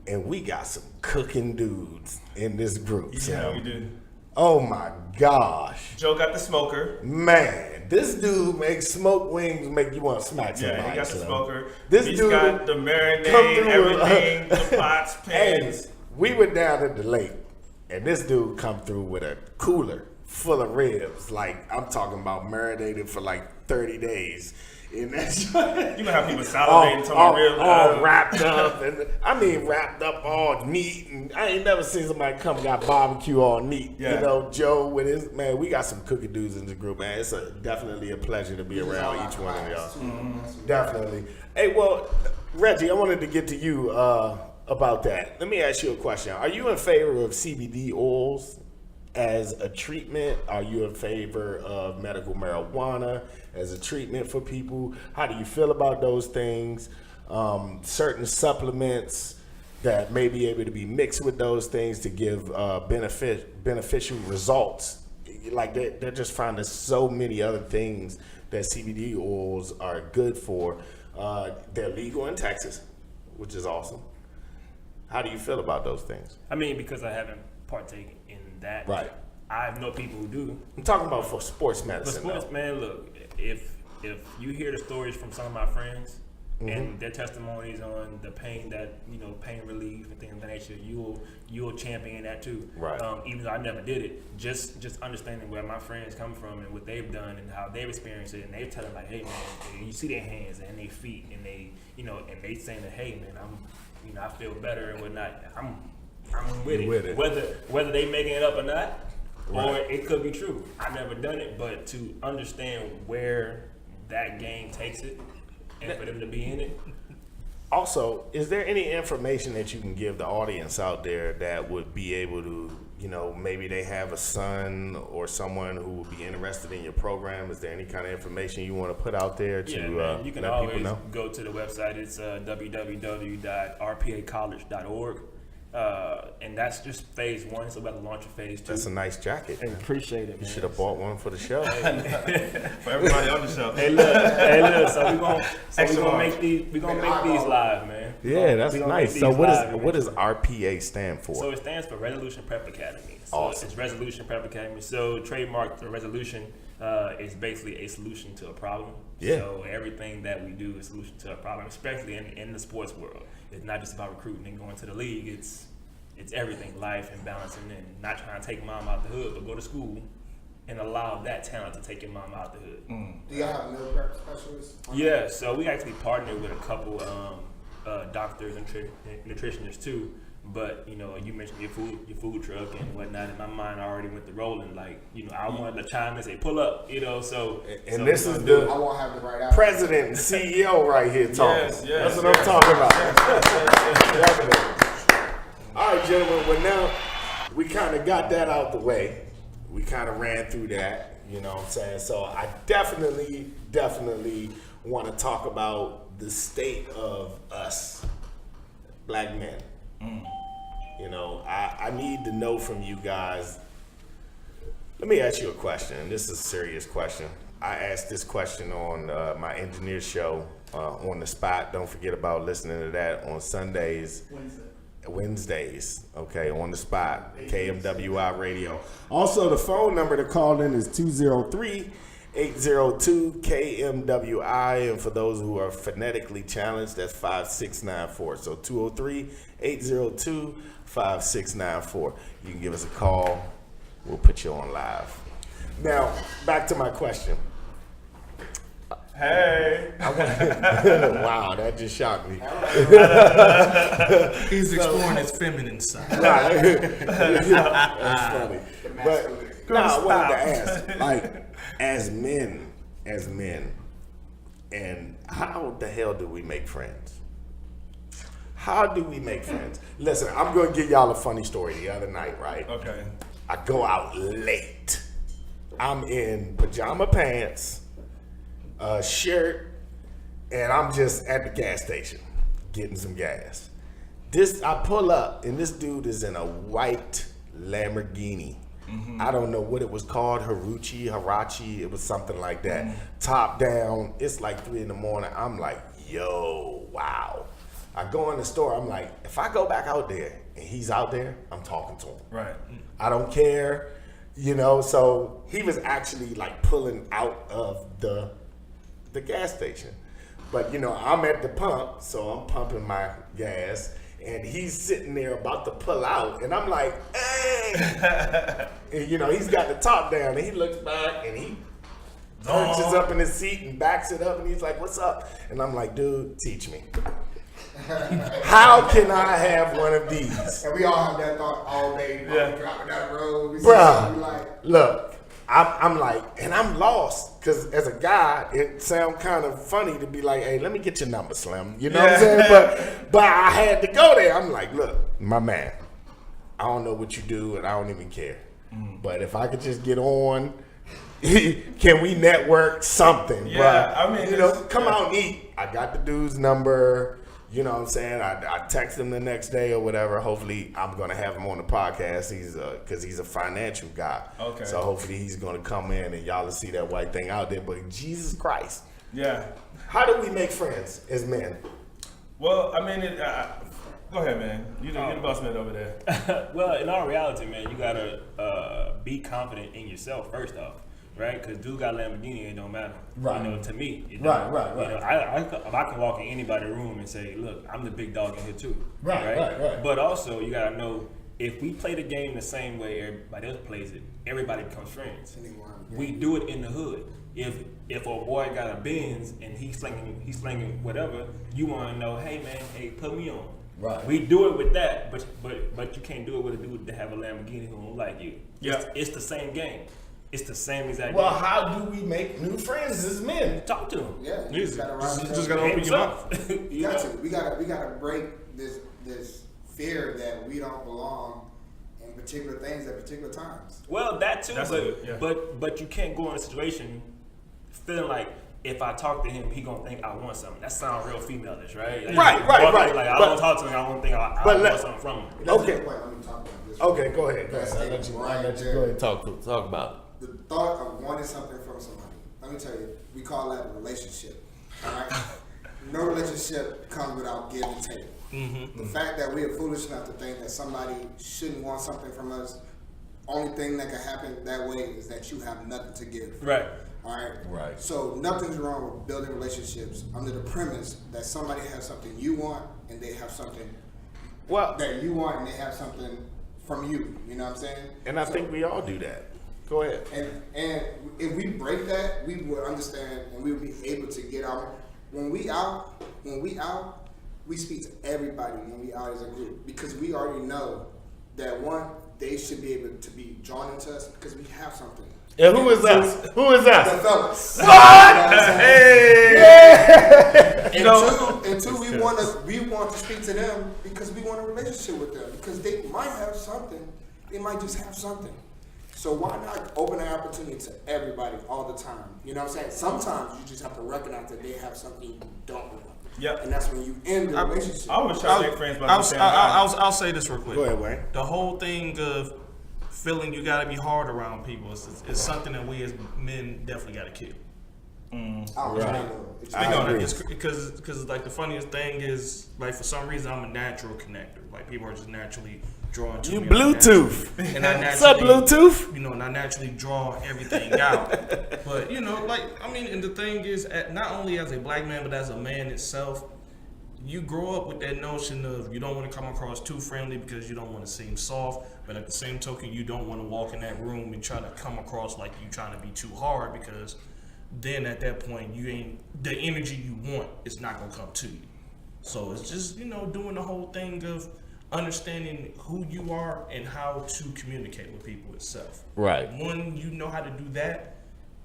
[SPEAKER 3] and we got some cooking dudes in this group.
[SPEAKER 2] Yeah,
[SPEAKER 3] Sam.
[SPEAKER 2] we do.
[SPEAKER 3] Oh my gosh,
[SPEAKER 2] Joe got the smoker.
[SPEAKER 3] man, this dude makes smoked wings make you want to smack somebody.
[SPEAKER 2] Yeah, he got the
[SPEAKER 3] son.
[SPEAKER 2] smoker.
[SPEAKER 3] This
[SPEAKER 2] He's
[SPEAKER 3] dude
[SPEAKER 2] got the
[SPEAKER 3] come
[SPEAKER 2] marinade,
[SPEAKER 3] through
[SPEAKER 2] everything,
[SPEAKER 3] with-
[SPEAKER 2] the pots,
[SPEAKER 3] Hey,
[SPEAKER 2] pans.
[SPEAKER 3] we were down at the lake, and this dude come through with a cooler full of ribs. Like, I'm talking about marinated for like 30 days. And that's
[SPEAKER 2] You gonna have people salivating to my ribs.
[SPEAKER 3] all wrapped up, and I mean wrapped up all neat. And I ain't never seen somebody come and got barbecue all neat.
[SPEAKER 2] Yeah.
[SPEAKER 3] You know, Joe with his man. We got some cookie dudes in the group, man. It's definitely a pleasure to be around each one of y'all. Definitely. Hey, well, Reggie, I wanted to get to you about that. Let me ask you a question. Are you in favor of CBD oils as a treatment? Are you in favor of medical marijuana as a treatment for people? How do you feel about those things? Certain supplements that may be able to be mixed with those things to give beneficial results. Like they're just finding so many other things that CBD oils are good for. They're legal in Texas, which is awesome. How do you feel about those things?
[SPEAKER 5] I mean, because I haven't partaken in that.
[SPEAKER 3] Right.
[SPEAKER 5] I know people who do.
[SPEAKER 3] I'm talking about for sports
[SPEAKER 5] But
[SPEAKER 3] medicine.
[SPEAKER 5] sports,
[SPEAKER 3] though.
[SPEAKER 5] man, look, if you hear the stories from some of my friends
[SPEAKER 3] Mm-hmm.
[SPEAKER 5] and their testimonies on the pain that, pain relief and things of that nature, you'll champion that too.
[SPEAKER 3] Right.
[SPEAKER 5] Even though I never did it, just understanding where my friends come from and what they've done and how they've experienced it, and they tell them like, hey man, you see their hands and their feet and they, and they saying that, hey man, I feel better and whatnot. I'm with it. Whether they making it up or not, or it could be true. I've never done it, but to understand where that game takes it, and for them to be in it.
[SPEAKER 3] Also, is there any information that you can give the audience out there that would be able to, maybe they have a son or someone who would be interested in your program? Is there any kind of information you want to put out there to
[SPEAKER 5] Yeah, man, you can
[SPEAKER 3] let people
[SPEAKER 5] always
[SPEAKER 3] know?
[SPEAKER 5] go to the website. It's www.rpacollege.org. And that's just phase one, so we're about to launch a phase two.
[SPEAKER 3] That's a nice jacket.
[SPEAKER 5] And
[SPEAKER 3] Man.
[SPEAKER 5] appreciate it,
[SPEAKER 3] You
[SPEAKER 5] man.
[SPEAKER 3] should have bought one for the show.
[SPEAKER 2] For everybody on the show.
[SPEAKER 5] Hey look, so we're gonna
[SPEAKER 2] Extra large.
[SPEAKER 5] make these live, man.
[SPEAKER 3] Yeah, that's
[SPEAKER 5] We gonna make
[SPEAKER 3] nice. So
[SPEAKER 5] these live
[SPEAKER 3] what does
[SPEAKER 5] eventually.
[SPEAKER 3] RPA stand for?
[SPEAKER 5] So it stands for Resolution Prep Academy. So
[SPEAKER 3] Awesome.
[SPEAKER 5] it's Resolution Prep Academy. So trademark the resolution is basically a solution to a problem.
[SPEAKER 3] Yeah.
[SPEAKER 5] So everything that we do is a solution to a problem, especially in the sports world. It's not just about recruiting and going to the league. It's everything, life and balancing and not trying to take mom out the hood, but go to school and allow that talent to take your mom out the hood.
[SPEAKER 6] Do y'all have meal prep specialists?
[SPEAKER 5] Yeah, so we actually partnered with a couple doctors and nutritionists too. But you mentioned your food truck and whatnot, and my mind already went to rolling. Like I wanted to chime in and say, "Pull up," So
[SPEAKER 3] And this is
[SPEAKER 6] I
[SPEAKER 3] the
[SPEAKER 6] won't have the right outfit.
[SPEAKER 3] president and CEO right here talking.
[SPEAKER 2] Yes, yes,
[SPEAKER 3] That's what I'm talking about. Definitely. All right, gentlemen. Well, now we kind of got that out the way. We kind of ran through that. You know what I'm saying? So I definitely want to talk about the state of us, black men. I need to know from you guys. Let me ask you a question. This is a serious question. I asked this question on my engineer show on the spot. Don't forget about listening to that on Sundays. Wednesdays, okay, on the spot, KMWI Radio. Also, the phone number to call in is 203-802-KMWI, and for those who are phonetically challenged, that's 5694. So 203-802-5694. You can give us a call. We'll put you on live. Now, back to my question.
[SPEAKER 2] Hey.
[SPEAKER 3] Wow, that just shocked me.
[SPEAKER 4] He's exploring his feminine side.
[SPEAKER 3] That's funny. But no, I wanted to ask, like, as men, and how the hell do we make friends? How do we make friends? Listen, I'm going to give y'all a funny story the other night, right?
[SPEAKER 2] Okay.
[SPEAKER 3] I go out late. I'm in pajama pants, a shirt, and I'm just at the gas station getting some gas. I pull up, and this dude is in a white Lamborghini. I don't know what it was called, Hirachi, it was something like that. Top down, it's like 3 a.m. I'm like, yo, wow. I go in the store, I'm like, if I go back out there and he's out there, I'm talking to him.
[SPEAKER 2] Right.
[SPEAKER 3] I don't care, so he was actually like pulling out of the gas station. But I'm at the pump, so I'm pumping my gas. And he's sitting there about to pull out, and I'm like, hey! And, he's got the top down, and he looks back, and he perches up in his seat and backs it up, and he's like, what's up? And I'm like, dude, teach me. How can I have one of these?
[SPEAKER 6] And we all have that thought all day, driving down the road.
[SPEAKER 3] Bruh, look, I'm like, and I'm lost, because as a guy, it sounds kind of funny to be like, hey, let me get your number, Slim. You know what I'm saying? But I had to go there. I'm like, look, my man, I don't know what you do, and I don't even care. But if I could just get on, can we network something?
[SPEAKER 2] Yeah,
[SPEAKER 3] bruh?
[SPEAKER 2] I mean,
[SPEAKER 3] Come out and eat. I got the dude's number. You know what I'm saying? I text him the next day or whatever. Hopefully, I'm gonna have him on the podcast. Because he's a financial guy.
[SPEAKER 2] Okay.
[SPEAKER 3] So hopefully, he's gonna come in and y'all will see that white thing out there. But Jesus Christ,
[SPEAKER 2] Yeah.
[SPEAKER 3] how do we make friends as men?
[SPEAKER 2] Well, I mean, go ahead, man. You're the boss man over there.
[SPEAKER 5] Well, in all reality, man, you gotta be confident in yourself first off, right? Because dude got Lamborghini, it don't matter.
[SPEAKER 3] Right.
[SPEAKER 5] To me, it
[SPEAKER 3] Right,
[SPEAKER 5] don't.
[SPEAKER 3] right.
[SPEAKER 5] I can walk in anybody's room and say, look, I'm the big dog in here too.
[SPEAKER 3] Right.
[SPEAKER 5] But also, you gotta know, if we play the game the same way everybody else plays it, everybody becomes friends. We do it in the hood. If a boy got a Benz and he's slinging whatever, you want to know, hey man, put me on.
[SPEAKER 3] Right.
[SPEAKER 5] We do it with that, but you can't do it with a dude that have a Lamborghini who don't like you.
[SPEAKER 2] Yeah.
[SPEAKER 5] It's the same game. It's the same exact
[SPEAKER 3] Well,
[SPEAKER 5] game.
[SPEAKER 3] how do we make new friends as men?
[SPEAKER 5] Talk to him.
[SPEAKER 6] Yeah,
[SPEAKER 4] You
[SPEAKER 6] just gotta
[SPEAKER 4] just gotta open your mouth.
[SPEAKER 6] We gotta break this fear that we don't belong in particular things at particular times.
[SPEAKER 5] Well, that too,
[SPEAKER 2] That's good, yeah.
[SPEAKER 5] but you can't go in a situation feeling like, if I talk to him, he gonna think I want something. That sounds real female-ish, right?
[SPEAKER 3] Right.
[SPEAKER 5] Like, I don't talk to him, I don't think I want something from him.
[SPEAKER 3] Okay.
[SPEAKER 6] Wait, let me talk about this.
[SPEAKER 3] Okay, go ahead.
[SPEAKER 6] That's
[SPEAKER 3] I'll
[SPEAKER 6] it.
[SPEAKER 3] let you
[SPEAKER 6] Right
[SPEAKER 3] go ahead
[SPEAKER 6] there.
[SPEAKER 3] and talk about
[SPEAKER 6] The thought of wanting something from somebody. Let me tell you, we call that a relationship. All right. No relationship comes without give and take. The fact that we are foolish enough to think that somebody shouldn't want something from us, only thing that can happen that way is that you have nothing to give.
[SPEAKER 5] Right.
[SPEAKER 6] All right.
[SPEAKER 3] Right.
[SPEAKER 6] So nothing's wrong with building relationships under the premise that somebody has something you want and they have something that you want and they have something from you. You know what I'm saying?
[SPEAKER 3] And I think we all do that. Go ahead.
[SPEAKER 6] And if we break that, we would understand and we would be able to get out. When we out, we speak to everybody when we out as a group because we already know that one, they should be able to be drawn into us because we have something.
[SPEAKER 3] And who is us? Who is
[SPEAKER 6] The
[SPEAKER 3] us?
[SPEAKER 6] fellas.
[SPEAKER 3] What? Hey!
[SPEAKER 6] And two, we want to speak to them because we want a relationship with them because they might have something. They might just have something. So why not open an opportunity to everybody all the time? You know what I'm saying? Sometimes you just have to recognize that they have something you don't want.
[SPEAKER 2] Yep.
[SPEAKER 6] And that's when you end the relationship.
[SPEAKER 2] I always try to make friends by the same time.
[SPEAKER 4] I'll say this real quick.
[SPEAKER 3] Go ahead, Wayne.
[SPEAKER 4] The whole thing of feeling you gotta be hard around people is something that we as men definitely gotta kill.
[SPEAKER 6] I
[SPEAKER 4] Because like the funniest thing is like for some reason I'm a natural connector. Like people are just naturally drawn to
[SPEAKER 3] You
[SPEAKER 4] me.
[SPEAKER 3] Bluetooth.
[SPEAKER 4] And I
[SPEAKER 3] What's up,
[SPEAKER 4] naturally,
[SPEAKER 3] Bluetooth?
[SPEAKER 4] and I naturally draw everything out. But and the thing is, not only as a black man, but as a man itself, you grow up with that notion of you don't want to come across too friendly because you don't want to seem soft, but at the same token, you don't want to walk in that room and try to come across like you trying to be too hard because then at that point, the energy you want is not gonna come to you. So it's just doing the whole thing of understanding who you are and how to communicate with people itself.
[SPEAKER 3] Right.
[SPEAKER 4] When you know how to do that,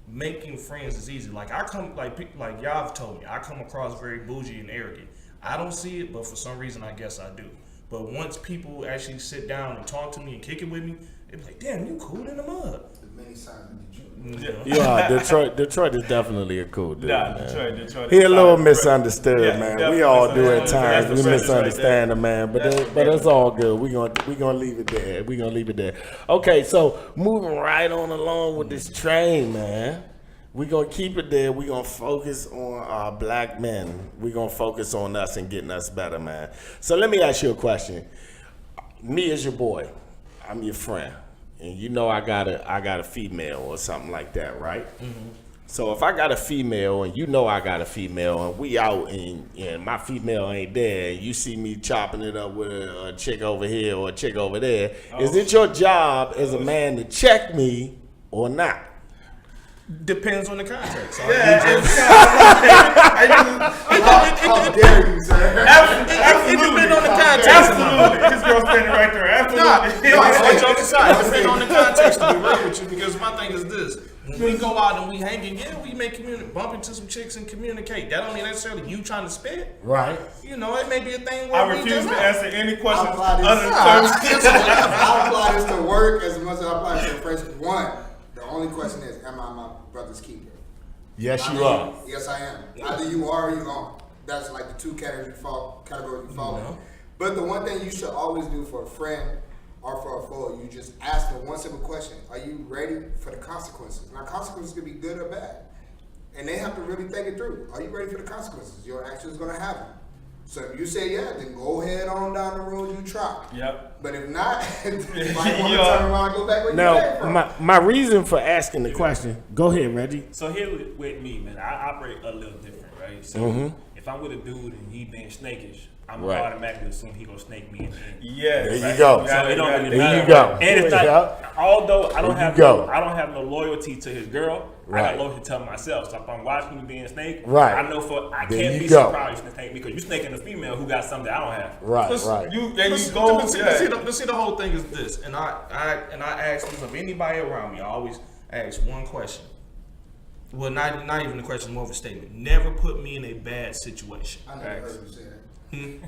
[SPEAKER 4] making friends is easy. Like like y'all have told me, I come across very bougie and arrogant. I don't see it, but for some reason, I guess I do. But once people actually sit down and talk to me and kick it with me, They be like, damn, you cool in the mud.
[SPEAKER 6] The many signs of Detroit.
[SPEAKER 3] Yeah, Detroit is definitely a cool dude.
[SPEAKER 2] Nah,
[SPEAKER 3] man.
[SPEAKER 2] Detroit.
[SPEAKER 3] He a little
[SPEAKER 2] solid.
[SPEAKER 3] misunderstood,
[SPEAKER 2] Yeah,
[SPEAKER 3] man. We
[SPEAKER 2] definitely
[SPEAKER 3] all do at
[SPEAKER 2] misunderstood.
[SPEAKER 3] times.
[SPEAKER 2] That's
[SPEAKER 3] We
[SPEAKER 2] the friends
[SPEAKER 3] misunderstand him, man. But it's all good. We gonna leave it there. We gonna leave it there. Okay, so moving right on along with this train, man. We gonna keep it there. We gonna focus on our black men. We gonna focus on us and getting us better, man. So let me ask you a question. Me as your boy, I'm your friend, and you know I got a female or something like that, right? Mm-hmm. So if I got a female and you know I got a female and we out and my female ain't there and you see me chopping it up with a chick over here or a chick over there, is it your job as a man to check me or not?
[SPEAKER 4] Depends on the context.
[SPEAKER 6] How dare you, sir?
[SPEAKER 4] It depends on the context.
[SPEAKER 2] Absolutely. His girl standing right there. Absolutely.
[SPEAKER 4] No, joke aside, it depends on the context, to be real with you, because my thing is this. When we go out and we hanging, yeah, we may bump into some chicks and communicate. That don't mean necessarily you trying to spit.
[SPEAKER 3] Right.
[SPEAKER 4] You know, it may be a thing where
[SPEAKER 2] I
[SPEAKER 4] we
[SPEAKER 2] refuse
[SPEAKER 4] just
[SPEAKER 2] to
[SPEAKER 4] out.
[SPEAKER 2] answer any questions
[SPEAKER 6] apply this-
[SPEAKER 2] other than terms.
[SPEAKER 6] I apply this to work as much as I apply it to friendship. One, the only question is, am I my brother's keeper?
[SPEAKER 3] Yes,
[SPEAKER 6] I
[SPEAKER 3] you
[SPEAKER 6] mean,
[SPEAKER 3] are.
[SPEAKER 6] Yes, I am. Either you are or you aren't. That's like the two categories you follow.
[SPEAKER 4] No.
[SPEAKER 6] But the one thing you should always do for a friend or for a foe, you just ask them one simple question. Are you ready for the consequences? Now, consequences can be good or bad. And they have to really think it through. Are you ready for the consequences? Your action is going to happen. So if you say yeah, then go ahead on down the road you try.
[SPEAKER 2] Yep.
[SPEAKER 6] But if not, you might want to
[SPEAKER 2] Yeah.
[SPEAKER 6] turn around and go back where you came from.
[SPEAKER 3] Now, my reason for asking the question, go ahead, Reggie.
[SPEAKER 5] So here with me, man, I operate a little different, right? So if I'm with a dude and he being snakish, I'm
[SPEAKER 3] Right.
[SPEAKER 5] automatically assume he gonna snake me in the end.
[SPEAKER 2] Yes.
[SPEAKER 3] There you go.
[SPEAKER 5] So it don't really
[SPEAKER 3] There
[SPEAKER 5] matter.
[SPEAKER 3] you go.
[SPEAKER 5] And it's
[SPEAKER 3] Yeah.
[SPEAKER 5] not, although I don't
[SPEAKER 3] There you
[SPEAKER 5] have
[SPEAKER 3] go.
[SPEAKER 5] I don't have no loyalty to his girl. I
[SPEAKER 3] Right.
[SPEAKER 5] got loyalty to myself. So if I'm watching you being a snake,
[SPEAKER 3] Right.
[SPEAKER 5] I know I
[SPEAKER 3] There
[SPEAKER 5] can't
[SPEAKER 3] you
[SPEAKER 5] be
[SPEAKER 3] go.
[SPEAKER 5] surprised you snake because you snaking a female who got something I don't have.
[SPEAKER 3] Right,
[SPEAKER 4] Listen,
[SPEAKER 3] right.
[SPEAKER 2] You
[SPEAKER 4] Let's
[SPEAKER 2] go.
[SPEAKER 4] see, the whole thing is this, and I ask this of anybody around me. I always ask one question. Well, not even a question, more of a statement. Never put me in a bad situation.
[SPEAKER 6] I never heard you say that.
[SPEAKER 4] You've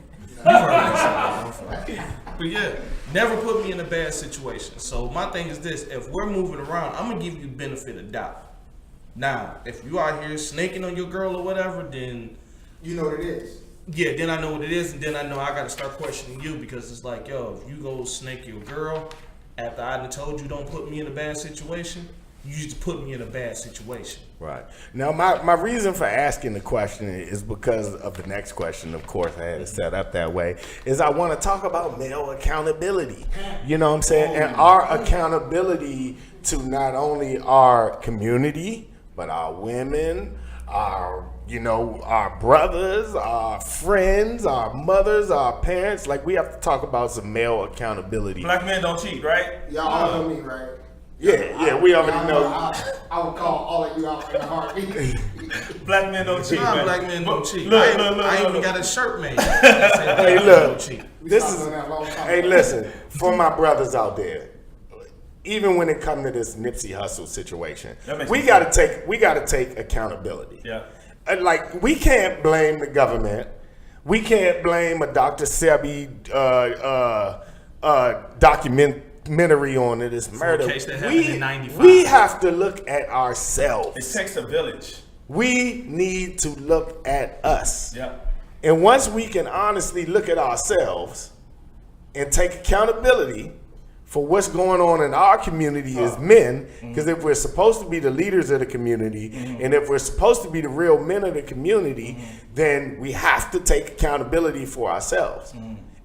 [SPEAKER 4] heard me say that. But yeah, never put me in a bad situation. So my thing is this: if we're moving around, I'm gonna give you benefit of doubt. Now, if you out here snaking on your girl or whatever, then
[SPEAKER 6] You know what it is.
[SPEAKER 4] yeah, then I know what it is, and then I know I gotta start questioning you because it's like, yo, if you go snake your girl after I done told you don't put me in a bad situation, you just put me in a bad situation.
[SPEAKER 3] Right. Now, my reason for asking the question is because of the next question, of course, I had it set up that way, is I want to talk about male accountability. You know what I'm saying? And our accountability to not only our community, but our women, our brothers, our friends, our mothers, our parents. Like, we have to talk about some male accountability.
[SPEAKER 2] Black men don't cheat, right?
[SPEAKER 6] Y'all all know me, right?
[SPEAKER 3] Yeah, we already know.
[SPEAKER 6] I would call all of you out in a heartbeat.
[SPEAKER 2] Black men don't cheat.
[SPEAKER 4] Nah,
[SPEAKER 2] man.
[SPEAKER 4] black men don't cheat.
[SPEAKER 2] Look,
[SPEAKER 4] I ain't even
[SPEAKER 2] look.
[SPEAKER 4] got a shirt made. Hey,
[SPEAKER 3] Hey, look.
[SPEAKER 4] Don't cheat.
[SPEAKER 3] This
[SPEAKER 6] stopped
[SPEAKER 3] is
[SPEAKER 6] doing that a long time
[SPEAKER 3] hey,
[SPEAKER 6] ago.
[SPEAKER 3] listen, for my brothers out there, even when it comes to this Nipsey Hussle situation,
[SPEAKER 2] That makes
[SPEAKER 3] we
[SPEAKER 2] me
[SPEAKER 3] gotta take accountability.
[SPEAKER 2] Yeah.
[SPEAKER 3] And, like, we can't blame the government. We can't blame a Dr. Sebi documentary on this murder.
[SPEAKER 4] case that happened in 95.
[SPEAKER 3] We have to look at ourselves.
[SPEAKER 2] It takes a village.
[SPEAKER 3] We need to look at us.
[SPEAKER 2] Yeah.
[SPEAKER 3] And once we can honestly look at ourselves and take accountability for what's going on in our community as men, because if we're supposed to be the leaders of the community, and if we're supposed to be the real men of the community, then we have to take accountability for ourselves.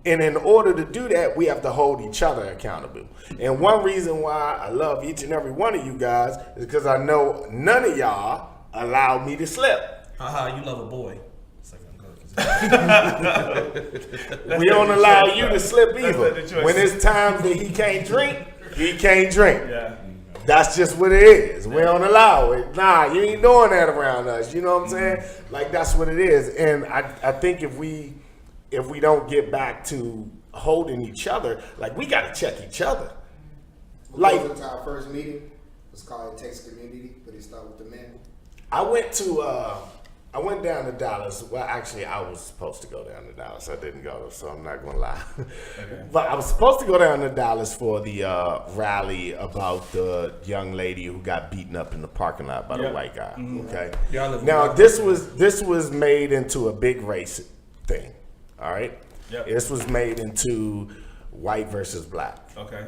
[SPEAKER 3] And in order to do that, we have to hold each other accountable. And one reason why I love each and every one of you guys is because I know none of y'all allowed me to slip.
[SPEAKER 4] You love a boy. It's like, I'm good.
[SPEAKER 3] We don't allow you to slip
[SPEAKER 2] That's
[SPEAKER 3] either.
[SPEAKER 2] the choice.
[SPEAKER 3] When it's times that he can't drink, he can't drink.
[SPEAKER 2] Yeah.
[SPEAKER 3] That's just what it is. We don't allow it. Nah, you ain't doing that around us. You know what I'm saying? Like, that's what it is. And I think if we don't get back to holding each other, like, we got to check each other.
[SPEAKER 6] Like
[SPEAKER 3] Like,
[SPEAKER 6] to our first meeting, it's called It Takes Community, but it started with the men.
[SPEAKER 3] I went to I went down to Dallas. Well, actually, I was supposed to go down to Dallas. I didn't go, so I'm not going to lie. But I was supposed to go down to Dallas for the rally about the young lady who got beaten up in the parking lot by the white guy. Okay.
[SPEAKER 4] Yeah, I live in
[SPEAKER 3] Now
[SPEAKER 4] Dallas.
[SPEAKER 3] this was made into a big race thing. All right.
[SPEAKER 2] Yep.
[SPEAKER 3] This was made into white versus black.
[SPEAKER 2] Okay.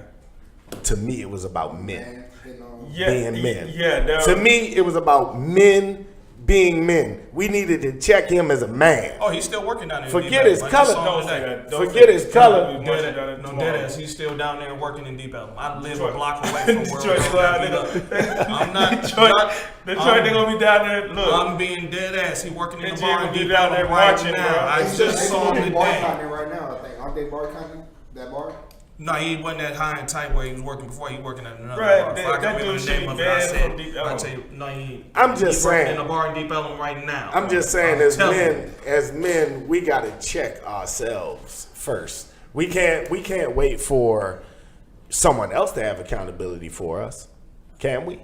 [SPEAKER 3] To me, it was about men
[SPEAKER 6] And, you know,
[SPEAKER 3] being men.
[SPEAKER 2] Yeah.
[SPEAKER 3] To me, it was about men being men. We needed to check him as a man.
[SPEAKER 4] Oh, he's still working down there.
[SPEAKER 3] Forget his
[SPEAKER 4] I just
[SPEAKER 3] color.
[SPEAKER 4] saw him
[SPEAKER 2] Don't say
[SPEAKER 4] today.
[SPEAKER 2] that. Don't
[SPEAKER 3] Forget
[SPEAKER 2] say
[SPEAKER 3] his
[SPEAKER 2] that.
[SPEAKER 3] color.
[SPEAKER 2] We marching down there
[SPEAKER 4] No,
[SPEAKER 2] tomorrow.
[SPEAKER 4] deadass. He's still down there working in Deep Ellum. I live
[SPEAKER 2] Detroit.
[SPEAKER 4] a block away from where
[SPEAKER 2] Detroit,
[SPEAKER 4] we're going. I'm not.
[SPEAKER 2] Detroit, they're gonna be down there. Look,
[SPEAKER 4] I'm being dead ass. He working in the
[SPEAKER 2] NJ
[SPEAKER 4] bar
[SPEAKER 2] gonna
[SPEAKER 4] in
[SPEAKER 2] be
[SPEAKER 4] Deep
[SPEAKER 2] down
[SPEAKER 4] Ellum
[SPEAKER 2] there
[SPEAKER 4] right
[SPEAKER 2] marching,
[SPEAKER 4] now.
[SPEAKER 2] bro.
[SPEAKER 4] I
[SPEAKER 6] they
[SPEAKER 4] just saw him
[SPEAKER 6] bar
[SPEAKER 4] today.
[SPEAKER 6] counting right now, I think. Aren't they bar counting that bar?
[SPEAKER 4] No, he wasn't that high and tight where he was working before. He working at another
[SPEAKER 2] Right,
[SPEAKER 4] bar.
[SPEAKER 2] that-
[SPEAKER 4] If I can
[SPEAKER 2] that
[SPEAKER 4] remember
[SPEAKER 2] dude
[SPEAKER 4] the name
[SPEAKER 2] should
[SPEAKER 4] of
[SPEAKER 2] be
[SPEAKER 4] it, I
[SPEAKER 2] banned
[SPEAKER 4] said,
[SPEAKER 2] from Deep
[SPEAKER 4] I
[SPEAKER 2] Ellum.
[SPEAKER 4] tell you, no,
[SPEAKER 3] I'm just
[SPEAKER 4] he's working
[SPEAKER 3] saying.
[SPEAKER 4] in a bar in Deep Ellum right now.
[SPEAKER 3] I'm just saying,
[SPEAKER 4] I'm
[SPEAKER 3] as
[SPEAKER 4] telling
[SPEAKER 3] men, we got to check ourselves first. We can't wait for someone else to have accountability for us, can we?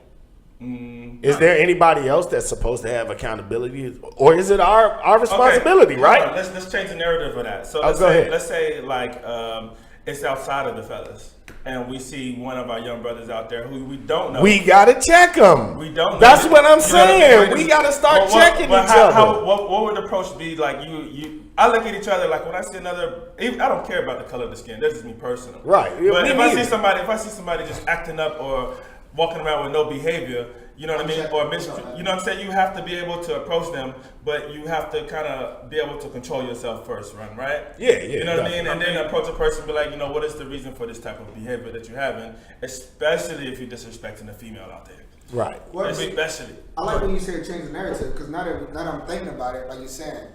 [SPEAKER 3] Is there anybody else that's supposed to have accountability, or is it our responsibility?
[SPEAKER 2] Okay,
[SPEAKER 3] Right?
[SPEAKER 2] hold on. Let's change the narrative of that. So
[SPEAKER 3] Oh, go ahead.
[SPEAKER 2] let's say like it's outside of the fellas, and we see one of our young brothers out there who we don't know.
[SPEAKER 3] We gotta check them.
[SPEAKER 2] We don't know.
[SPEAKER 3] That's what I'm
[SPEAKER 2] You know
[SPEAKER 3] saying.
[SPEAKER 2] I mean?
[SPEAKER 3] We gotta start
[SPEAKER 2] But
[SPEAKER 3] checking each
[SPEAKER 2] how,
[SPEAKER 3] other.
[SPEAKER 2] what would the approach be? Like you, I look at each other like when I see another. I don't care about the color of the skin. That's just me personally.
[SPEAKER 3] Right. Yeah,
[SPEAKER 2] But
[SPEAKER 3] me
[SPEAKER 2] if I
[SPEAKER 3] neither.
[SPEAKER 2] see somebody just acting up or walking around with no behavior, you know what I mean? Or you know what I'm saying? You have to be able to approach them, but you have to kind of be able to control yourself first, right?
[SPEAKER 3] Yeah,
[SPEAKER 2] You know what I mean?
[SPEAKER 3] definitely.
[SPEAKER 2] And then approach a person, and be like, you know, what is the reason for this type of behavior that you're having, especially if you're disrespecting a female out there.
[SPEAKER 3] Right.
[SPEAKER 6] Well,
[SPEAKER 2] Especially.
[SPEAKER 6] I like when you say change the narrative, because now that I'm thinking about it, like you're saying,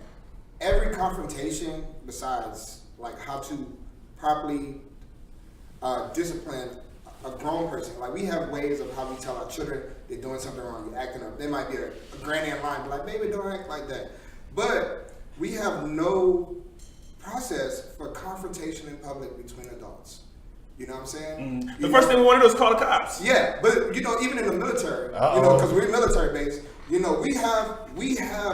[SPEAKER 6] every confrontation, besides like how to properly discipline a grown person, like we have ways of how we tell our children they're doing something wrong, you're acting up. There might be a granny in line, be like, baby, don't act like that. But we have no process for confrontation in public between adults. You know what I'm saying?
[SPEAKER 2] The first thing we want to do is call the cops.
[SPEAKER 6] Yeah, but you know, even in the military, you know, because we're military based, you know, we have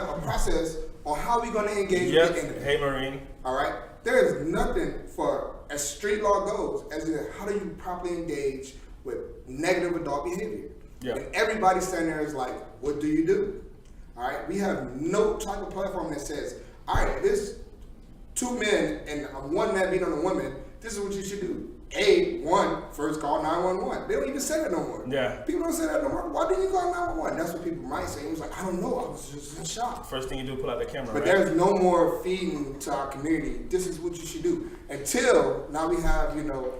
[SPEAKER 6] a process on how we're going to engage
[SPEAKER 2] Yep.
[SPEAKER 6] with the enemy.
[SPEAKER 2] Hey, Marine.
[SPEAKER 6] All right, there is nothing for as street law goes as in how do you properly engage with negative adult behavior.
[SPEAKER 2] Yeah.
[SPEAKER 6] And everybody standing there is like, what do you do? All right, we have no type of platform that says, all right, this two men and one man beating on a woman, this is what you should do. First call 911. They don't even say that no more.
[SPEAKER 2] Yeah.
[SPEAKER 6] People don't say that no more. Why didn't you call 911? That's what people might say. It was like, I don't know. I was just in shock.
[SPEAKER 2] First thing you do, pull out the camera,
[SPEAKER 6] But
[SPEAKER 2] right?
[SPEAKER 6] there's no more feeding to our community. This is what you should do. Until now we have, you know,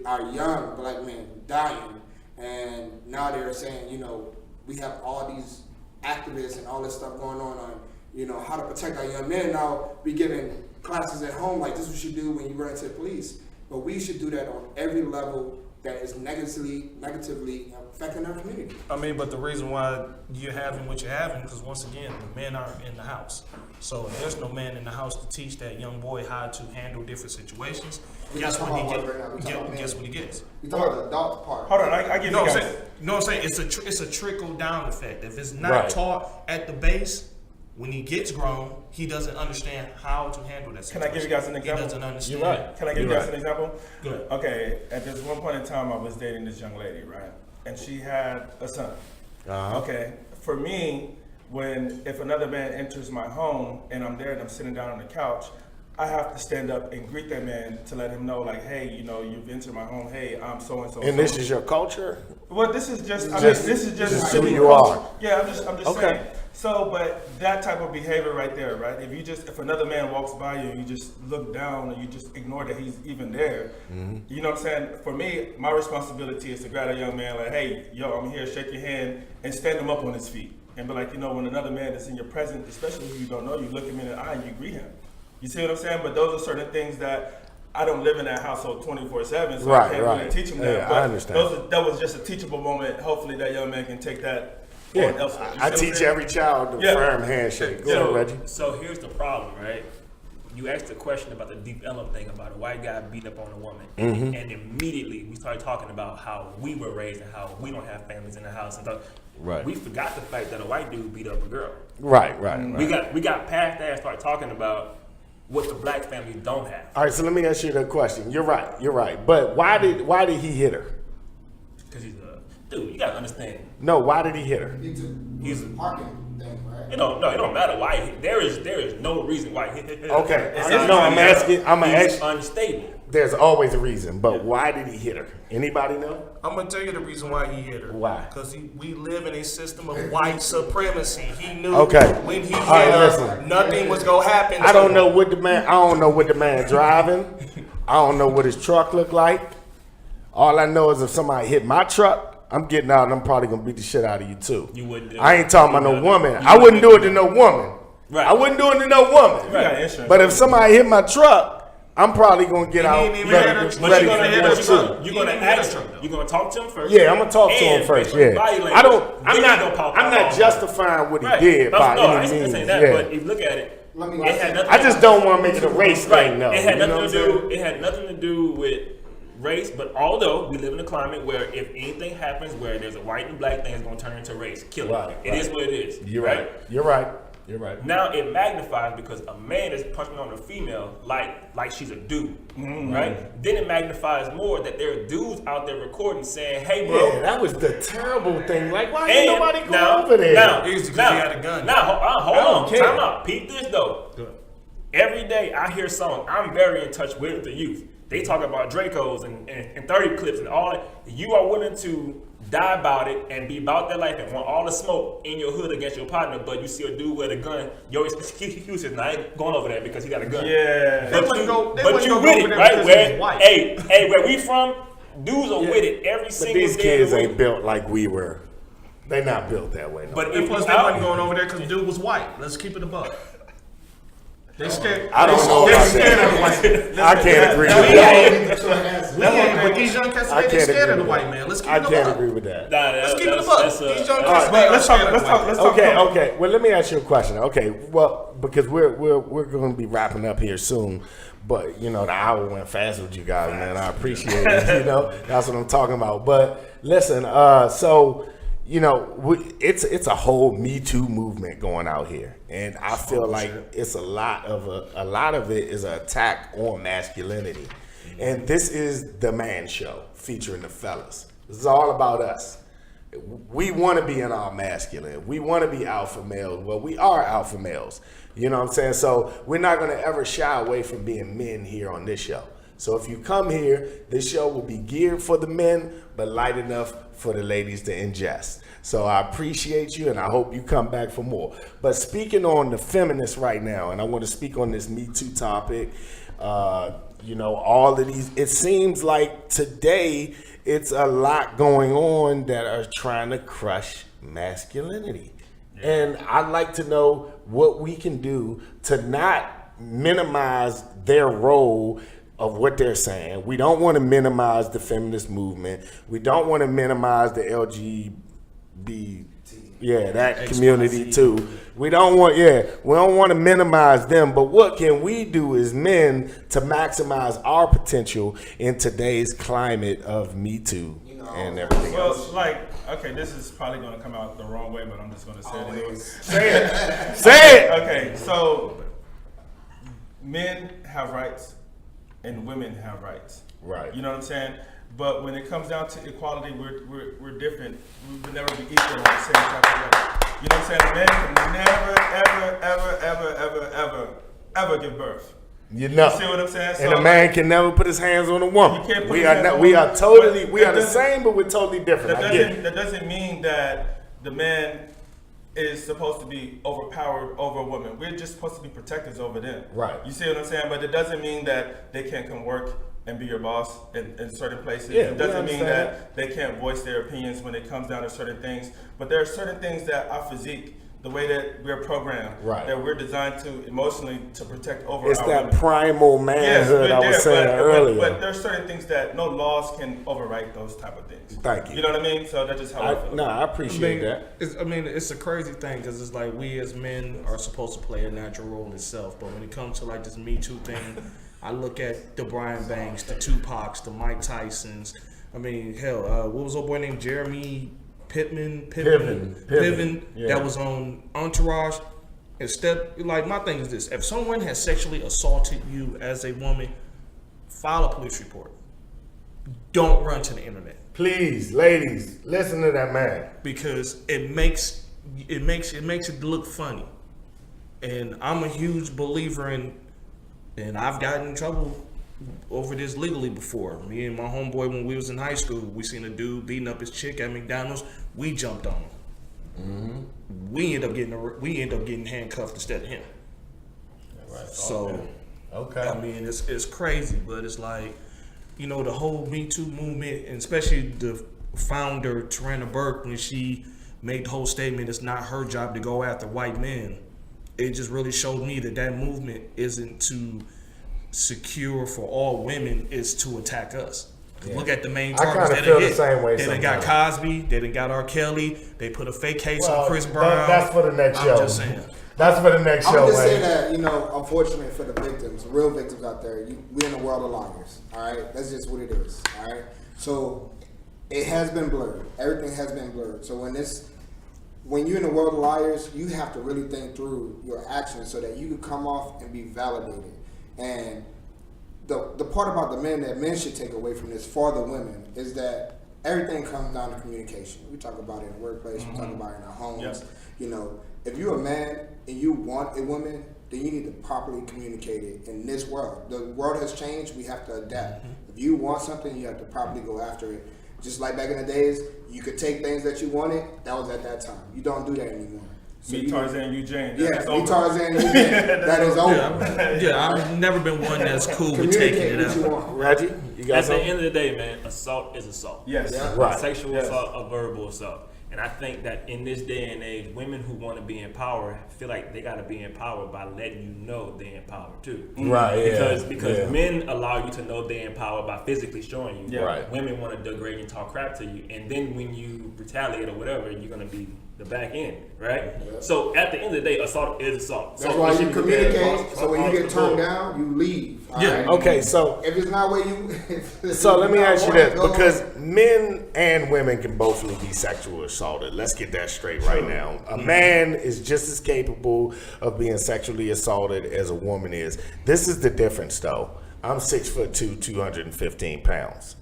[SPEAKER 6] our young black men dying. And now they're saying, you know, we have all these activists and all this stuff going on, you know, how to protect our young men. Now we giving classes at home, like this is what you do when you run into the police. But we should do that on every level that is negatively affecting our community.
[SPEAKER 4] I mean, but the reason why you're having what you're having, because once again, the men are in the house. So if there's no man in the house to teach that young boy how to handle different situations, guess what he gets?
[SPEAKER 6] We talk about the adult part.
[SPEAKER 2] Hold on, I give
[SPEAKER 4] You know
[SPEAKER 2] you
[SPEAKER 4] what I'm
[SPEAKER 2] guys.
[SPEAKER 4] saying? You know what I'm saying? It's a trickle down effect. If it's not
[SPEAKER 3] Right.
[SPEAKER 4] taught at the base, when he gets grown, he doesn't understand how to handle that
[SPEAKER 2] Can
[SPEAKER 4] situation.
[SPEAKER 2] I give you guys an example?
[SPEAKER 4] He doesn't understand.
[SPEAKER 3] You're right.
[SPEAKER 2] Can I give you
[SPEAKER 3] You're
[SPEAKER 2] guys an example?
[SPEAKER 4] Go ahead.
[SPEAKER 2] Okay, at this one point in time, I was dating this young lady, right? And she had a son. Okay, for me, if another man enters my home and I'm there and I'm sitting down on the couch, I have to stand up and greet that man to let him know, like, hey, you know, you've entered my home. Hey, I'm so and so.
[SPEAKER 3] And this is your culture?
[SPEAKER 2] Well, this is just. I mean,
[SPEAKER 3] Just-
[SPEAKER 2] this is just
[SPEAKER 3] just
[SPEAKER 2] city
[SPEAKER 3] who you
[SPEAKER 2] culture.
[SPEAKER 3] are.
[SPEAKER 2] Yeah, I'm just
[SPEAKER 3] Okay.
[SPEAKER 2] saying. So, but that type of behavior right there, right? If another man walks by you, and you just look down and you just ignore that he's even there. You know what I'm saying? For me, my responsibility is to grab a young man, like, hey, yo, I'm here, shake your hand, and stand him up on his feet, and be like, you know, when another man is in your presence, especially if you don't know, you look him in the eye and you greet him. You see what I'm saying? But those are certain things that I don't live in that household 24/7, so I
[SPEAKER 3] Right,
[SPEAKER 2] can't
[SPEAKER 3] right.
[SPEAKER 2] really teach him that.
[SPEAKER 3] Yeah,
[SPEAKER 2] but
[SPEAKER 3] I understand.
[SPEAKER 2] that was just a teachable moment. Hopefully, that young man can take that.
[SPEAKER 3] Yeah.
[SPEAKER 2] on elsewhere. You see
[SPEAKER 3] I
[SPEAKER 2] what I'm
[SPEAKER 3] teach
[SPEAKER 2] saying?
[SPEAKER 3] every child the
[SPEAKER 2] Yeah.
[SPEAKER 3] firm handshake. Go
[SPEAKER 5] So,
[SPEAKER 3] ahead, Reggie.
[SPEAKER 5] so here's the problem, right? you asked a question about the deep element thing about a white guy beating up on a woman, and immediately we started talking about how we were raised and how we don't have families in the house, and
[SPEAKER 3] Right.
[SPEAKER 5] we forgot the fact that a white dude beat up a girl.
[SPEAKER 3] Right.
[SPEAKER 5] We got past that and started talking about what the black family don't have.
[SPEAKER 3] All right, so let me ask you the question. You're right. But why did he hit her?
[SPEAKER 5] Because he's a dude. You gotta understand.
[SPEAKER 3] No, why did he hit her?
[SPEAKER 5] He's
[SPEAKER 6] Parking thing, right?
[SPEAKER 5] it don't matter why. There is no reason why he hit her.
[SPEAKER 3] Okay.
[SPEAKER 5] It's
[SPEAKER 3] No, I'm
[SPEAKER 5] he's
[SPEAKER 3] asking.
[SPEAKER 5] unstable.
[SPEAKER 3] There's always a reason, but why did he hit her? Anybody know?
[SPEAKER 4] I'm gonna tell you the reason why he hit her.
[SPEAKER 3] Why?
[SPEAKER 4] Because we live in a system of white supremacy. He knew
[SPEAKER 3] Okay.
[SPEAKER 4] when he hit
[SPEAKER 3] All right,
[SPEAKER 4] her,
[SPEAKER 3] listen.
[SPEAKER 4] nothing was gonna happen.
[SPEAKER 3] I don't know what the man driving. I don't know what his truck looked like. All I know is if somebody hit my truck, I'm getting out and I'm probably gonna beat the shit out of you too.
[SPEAKER 5] You wouldn't do
[SPEAKER 3] I
[SPEAKER 5] it.
[SPEAKER 3] ain't talking about
[SPEAKER 5] You
[SPEAKER 3] no
[SPEAKER 5] wouldn't.
[SPEAKER 3] woman.
[SPEAKER 5] You
[SPEAKER 3] I wouldn't do it
[SPEAKER 5] wouldn't.
[SPEAKER 3] to no woman.
[SPEAKER 5] Right.
[SPEAKER 3] I wouldn't do it to no woman.
[SPEAKER 2] You got insurance.
[SPEAKER 3] But if somebody hit my truck, I'm probably gonna get
[SPEAKER 4] He
[SPEAKER 3] out
[SPEAKER 4] ain't even
[SPEAKER 3] ready,
[SPEAKER 4] hit her.
[SPEAKER 5] But
[SPEAKER 3] ready
[SPEAKER 5] you're gonna
[SPEAKER 3] for
[SPEAKER 5] hit
[SPEAKER 3] that
[SPEAKER 5] her.
[SPEAKER 3] too.
[SPEAKER 5] You're gonna ask him. You're gonna talk to him first.
[SPEAKER 3] Yeah, I'm gonna talk to him
[SPEAKER 5] And
[SPEAKER 3] first.
[SPEAKER 5] based on
[SPEAKER 3] Yeah,
[SPEAKER 5] body language,
[SPEAKER 3] I don't.
[SPEAKER 5] then
[SPEAKER 3] I'm
[SPEAKER 5] he
[SPEAKER 3] not.
[SPEAKER 5] gonna pop
[SPEAKER 3] I'm
[SPEAKER 5] off.
[SPEAKER 3] not justifying what he
[SPEAKER 5] Right.
[SPEAKER 3] did by
[SPEAKER 5] No, I
[SPEAKER 3] any
[SPEAKER 5] ain't
[SPEAKER 3] means.
[SPEAKER 5] saying that.
[SPEAKER 3] Yeah.
[SPEAKER 5] But if you look at it,
[SPEAKER 6] Let me
[SPEAKER 5] it had nothing.
[SPEAKER 3] I just don't want to make it a race
[SPEAKER 5] Right.
[SPEAKER 3] thing, though.
[SPEAKER 5] It had
[SPEAKER 3] You know
[SPEAKER 5] nothing
[SPEAKER 3] what
[SPEAKER 5] to
[SPEAKER 3] I'm saying?
[SPEAKER 5] do. It had nothing to do with race. But although we live in a climate where if anything happens where there's a white and black thing, it's gonna turn into race. Kill it.
[SPEAKER 3] Right,
[SPEAKER 5] It is what it is.
[SPEAKER 3] You're right. You're right. You're right.
[SPEAKER 5] Now it magnifies because a man is punching on a female like she's a dude, right? Then it magnifies more that there are dudes out there recording saying, "Hey, bro."
[SPEAKER 3] Yeah, that was the terrible thing. Like, why
[SPEAKER 5] And
[SPEAKER 3] ain't nobody going
[SPEAKER 5] now,
[SPEAKER 3] over there?
[SPEAKER 5] Now,
[SPEAKER 4] It's because
[SPEAKER 5] now,
[SPEAKER 4] he had a gun.
[SPEAKER 5] Now, hold
[SPEAKER 3] I don't
[SPEAKER 5] on.
[SPEAKER 3] care.
[SPEAKER 5] Time out. Peep this though. Every day I hear songs. I'm very in touch with the youth. They talk about Dracos and 30 clips and all that. You are willing to die about it and be about that life and want all the smoke in your hood against your partner, but you see a dude with a gun. Your excuse is, I ain't going over there because he got a gun.
[SPEAKER 2] Yeah.
[SPEAKER 4] They
[SPEAKER 5] But
[SPEAKER 4] wouldn't go
[SPEAKER 5] you
[SPEAKER 4] over
[SPEAKER 5] with
[SPEAKER 4] there
[SPEAKER 5] it, right?
[SPEAKER 4] because
[SPEAKER 5] Where,
[SPEAKER 4] he's white.
[SPEAKER 5] hey, where we from, dudes are with it every
[SPEAKER 3] But
[SPEAKER 5] single
[SPEAKER 3] these
[SPEAKER 5] day.
[SPEAKER 3] kids
[SPEAKER 5] of the
[SPEAKER 3] ain't
[SPEAKER 5] week.
[SPEAKER 3] built like we were. They not built that way. No.
[SPEAKER 5] But
[SPEAKER 4] And
[SPEAKER 5] if
[SPEAKER 4] plus,
[SPEAKER 5] you
[SPEAKER 4] they
[SPEAKER 5] out,
[SPEAKER 4] wasn't going over there because dude was white. Let's keep it a buck. They scared.
[SPEAKER 3] I don't know
[SPEAKER 4] They
[SPEAKER 3] about
[SPEAKER 4] scared
[SPEAKER 3] that.
[SPEAKER 4] of the white man.
[SPEAKER 3] I can't agree with that.
[SPEAKER 4] But these young cats,
[SPEAKER 3] I
[SPEAKER 4] they
[SPEAKER 3] can't
[SPEAKER 4] scared of
[SPEAKER 3] agree
[SPEAKER 4] the
[SPEAKER 3] with
[SPEAKER 4] white
[SPEAKER 3] that.
[SPEAKER 4] man. Let's keep
[SPEAKER 3] I
[SPEAKER 4] it a
[SPEAKER 3] can't
[SPEAKER 4] buck.
[SPEAKER 3] agree with that.
[SPEAKER 4] Let's keep it a buck. These young cats,
[SPEAKER 2] Let's
[SPEAKER 4] scared
[SPEAKER 2] talk.
[SPEAKER 4] of
[SPEAKER 2] Let's
[SPEAKER 4] the
[SPEAKER 2] talk.
[SPEAKER 4] white
[SPEAKER 2] Let's
[SPEAKER 4] man.
[SPEAKER 2] talk.
[SPEAKER 3] Okay. Well, let me ask you a question. Okay, well, because we're going to be wrapping up here soon, but the hour went fast with you guys, man. I appreciate it. That's what I'm talking about. But listen, so it's a whole Me Too movement going out here, and I feel like it's a lot of it is an attack on masculinity, and this is the Man Show featuring the fellas. This is all about us. We want to be in our masculine. We want to be alpha males. Well, we are alpha males. You know what I'm saying? So we're not going to ever shy away from being men here on this show. So if you come here, this show will be geared for the men, but light enough for the ladies to ingest. So I appreciate you, and I hope you come back for more. But speaking on the feminists right now, and I want to speak on this Me Too topic, all of these, it seems like today it's a lot going on that are trying to crush masculinity. And I'd like to know what we can do to not minimize their role of what they're saying. We don't want to minimize the feminist movement. We don't want to minimize the that community too. We don't want to minimize them, but what can we do as men to maximize our potential in today's climate of Me Too and everything
[SPEAKER 2] Well,
[SPEAKER 3] else?
[SPEAKER 2] this is probably going to come out the wrong way, but I'm just going to say it anyways.
[SPEAKER 3] Say it. Say it.
[SPEAKER 2] Okay, so men have rights and women have rights.
[SPEAKER 3] Right.
[SPEAKER 2] You know what I'm saying? But when it comes down to equality, we're different. We would never be equal on the same type of level. You know what I'm saying? A man can never, ever give birth.
[SPEAKER 3] You
[SPEAKER 2] See what I'm saying?
[SPEAKER 3] And a man can never put his hands on a woman.
[SPEAKER 2] He can't put
[SPEAKER 3] We
[SPEAKER 2] his
[SPEAKER 3] are
[SPEAKER 2] hands
[SPEAKER 3] not,
[SPEAKER 2] on
[SPEAKER 3] we
[SPEAKER 2] a
[SPEAKER 3] are
[SPEAKER 2] woman.
[SPEAKER 3] totally
[SPEAKER 2] But
[SPEAKER 3] we
[SPEAKER 2] that
[SPEAKER 3] are the
[SPEAKER 2] doesn't-
[SPEAKER 3] same, but we're totally different. I get it.
[SPEAKER 2] That doesn't mean that the man is supposed to be overpowered over a woman. We're just supposed to be protectors over them.
[SPEAKER 3] Right.
[SPEAKER 2] You see what I'm saying? But it doesn't mean that they can't come work and be your boss in certain places.
[SPEAKER 3] Yeah,
[SPEAKER 2] it
[SPEAKER 3] we
[SPEAKER 2] doesn't mean
[SPEAKER 3] understand
[SPEAKER 2] that they can't voice their opinions when it comes down to certain things. But there are certain things that our physique the way that we're programmed,
[SPEAKER 3] Right.
[SPEAKER 2] that we're designed to emotionally to protect over
[SPEAKER 3] It's
[SPEAKER 2] our
[SPEAKER 3] that
[SPEAKER 2] women.
[SPEAKER 3] primal manhood I was saying earlier.
[SPEAKER 2] But there's certain things that no laws can overwrite those type of things.
[SPEAKER 3] Thank you.
[SPEAKER 2] You know what I mean? So that's just how I feel.
[SPEAKER 3] I appreciate that.
[SPEAKER 4] It's a crazy thing because it's like we as men are supposed to play a natural role in itself, but when it comes to like this Me Too thing, I look at the Brian Banks, the Tupacs, the Mike Tysons. I mean, hell, what was old boy named Jeremy Piven,
[SPEAKER 3] yeah.
[SPEAKER 4] that was on Entourage. Instead, like my thing is this: if someone has sexually assaulted you as a woman, file a police report. Don't run to the internet
[SPEAKER 3] Please, ladies, listen to that man.
[SPEAKER 4] because it makes it look funny. And I'm a huge believer in, and I've gotten in trouble over this legally before. Me and my homeboy, when we was in high school, we seen a dude beating up his chick at McDonald's. We jumped on him. We end up getting handcuffed instead of him. So,
[SPEAKER 3] Okay.
[SPEAKER 4] I mean, it's crazy, but it's like, you know, the whole Me Too movement, and especially the founder Tarana Burke, when she made the whole statement, it's not her job to go after white men. It just really showed me that movement isn't to secure for all women, it's to attack us.
[SPEAKER 3] Yeah.
[SPEAKER 4] Look at the main
[SPEAKER 3] I
[SPEAKER 4] targets
[SPEAKER 3] kinda
[SPEAKER 4] that
[SPEAKER 3] feel
[SPEAKER 4] they
[SPEAKER 3] the
[SPEAKER 4] hit.
[SPEAKER 3] same way
[SPEAKER 4] They done got
[SPEAKER 3] sometimes.
[SPEAKER 4] Cosby, they done got R. Kelly, they put a fake case
[SPEAKER 3] Well,
[SPEAKER 4] on Chris Brown.
[SPEAKER 3] that's for the next
[SPEAKER 4] I'm
[SPEAKER 3] show.
[SPEAKER 4] just saying.
[SPEAKER 3] That's for the next
[SPEAKER 6] I
[SPEAKER 3] show,
[SPEAKER 6] would just say
[SPEAKER 3] man.
[SPEAKER 6] that, you know, unfortunately for the victims, real victims out there, we're in a world of liars. All right, that's just what it is. All right, so it has been blurred. Everything has been blurred. So when you're in a world of liars, you have to really think through your actions so that you can come off and be validated. And the part about the men that men should take away from this for the women is that everything comes down to communication. We talk about it in the workplace. We talk about it in our homes.
[SPEAKER 2] Yep.
[SPEAKER 6] You know, if you're a man and you want a woman, then you need to properly communicate it in this world. The world has changed. We have to adapt. If you want something, you have to properly go after it. Just like back in the days, you could take things that you wanted. That was at that time. You don't do that anymore. So
[SPEAKER 2] Me,
[SPEAKER 6] you-
[SPEAKER 2] Tarzan, you, Jane.
[SPEAKER 6] Yeah,
[SPEAKER 2] That's
[SPEAKER 6] me,
[SPEAKER 2] over.
[SPEAKER 6] Tarzan, you, that is over.
[SPEAKER 4] Yeah, I've never been one that's cool with taking
[SPEAKER 6] Communicate
[SPEAKER 4] it
[SPEAKER 6] what you
[SPEAKER 4] out.
[SPEAKER 6] want.
[SPEAKER 3] Reggie, you got
[SPEAKER 5] At the
[SPEAKER 3] something?
[SPEAKER 5] end of the day, man, assault is assault.
[SPEAKER 2] Yes.
[SPEAKER 6] Yeah.
[SPEAKER 3] Right.
[SPEAKER 5] Sexual
[SPEAKER 2] Yes.
[SPEAKER 5] assault or verbal assault. And I think that in this day and age, women who want to be empowered feel like they got to be empowered by letting you know they're empowered too.
[SPEAKER 3] Right, yeah.
[SPEAKER 5] Because
[SPEAKER 3] yeah.
[SPEAKER 5] men allow you to know they're empowered by physically showing you.
[SPEAKER 2] Yeah.
[SPEAKER 3] Right.
[SPEAKER 5] Women want to degrade and talk crap to you, and then when you retaliate or whatever, you're gonna be the back end, right? So at the end of the day, assault is assault.
[SPEAKER 6] That's
[SPEAKER 5] So
[SPEAKER 6] why
[SPEAKER 5] it should
[SPEAKER 6] you
[SPEAKER 5] be prepared
[SPEAKER 6] communicate.
[SPEAKER 5] across-
[SPEAKER 6] So when you
[SPEAKER 5] across
[SPEAKER 6] get
[SPEAKER 5] the
[SPEAKER 6] turned
[SPEAKER 5] board.
[SPEAKER 6] down, you leave. all
[SPEAKER 4] Yeah.
[SPEAKER 6] right?
[SPEAKER 3] Okay, so
[SPEAKER 6] If it's not where you,
[SPEAKER 3] So let me ask you this,
[SPEAKER 6] go
[SPEAKER 3] because men and women can both be sexually assaulted. Let's get that straight right now. A man is just as capable of being sexually assaulted as a woman is. This is the difference, though. I'm 6'2", 215 pounds.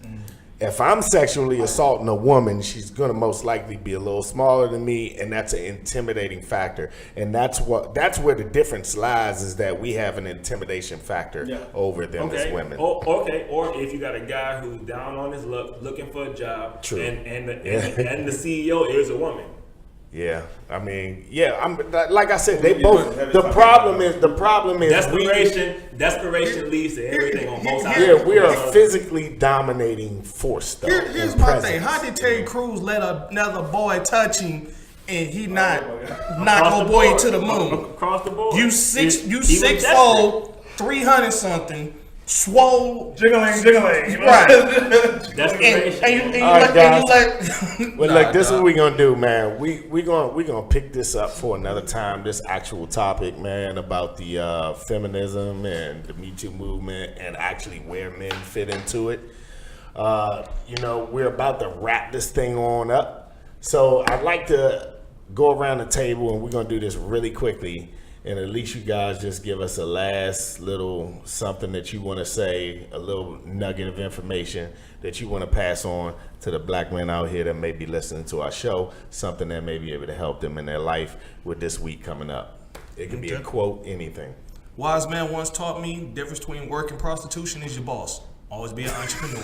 [SPEAKER 3] If I'm sexually assaulting a woman, she's gonna most likely be a little smaller than me, and that's an intimidating factor. And that's where the difference lies, is that we have an intimidation factor
[SPEAKER 2] Yeah.
[SPEAKER 3] over them as women.
[SPEAKER 5] Or if you got a guy who's down on his luck looking for a job,
[SPEAKER 3] True.
[SPEAKER 5] and the CEO is a woman.
[SPEAKER 3] Yeah, I mean, yeah, I'm like I said, they
[SPEAKER 2] You
[SPEAKER 3] both.
[SPEAKER 2] put
[SPEAKER 3] The
[SPEAKER 2] heavy
[SPEAKER 3] problem is
[SPEAKER 5] Desperation leads to everything on both sides.
[SPEAKER 3] Yeah, we are a physically dominating force, though.
[SPEAKER 4] Here's
[SPEAKER 3] in
[SPEAKER 4] my
[SPEAKER 3] presence.
[SPEAKER 4] thing. How did Terry Crews let another boy touch him and he not
[SPEAKER 5] Across
[SPEAKER 4] knock
[SPEAKER 5] the
[SPEAKER 4] old boy
[SPEAKER 5] board.
[SPEAKER 4] into the moon?
[SPEAKER 5] Across the board.
[SPEAKER 4] You
[SPEAKER 5] He
[SPEAKER 4] 6'4", 300 something, swole,
[SPEAKER 2] Jiggling.
[SPEAKER 4] right?
[SPEAKER 5] Desperation.
[SPEAKER 4] And you
[SPEAKER 3] All right, guys.
[SPEAKER 4] let.
[SPEAKER 3] Well,
[SPEAKER 4] Nah,
[SPEAKER 3] look, this is
[SPEAKER 4] dog.
[SPEAKER 3] what we're gonna do, man. We gonna pick this up for another time. This actual topic, man, about the feminism and the Me Too movement, and actually where men fit into it. We're about to wrap this thing on up. So I'd like to go around the table, and we're gonna do this really quickly. And at least you guys just give us a last little something that you want to say, a little nugget of information that you want to pass on to the black men out here that may be listening to our show, something that may be able to help them in their life with this week coming up. It can be a quote, anything.
[SPEAKER 4] Wise man once taught me the difference between work and prostitution is your boss. Always be an entrepreneur.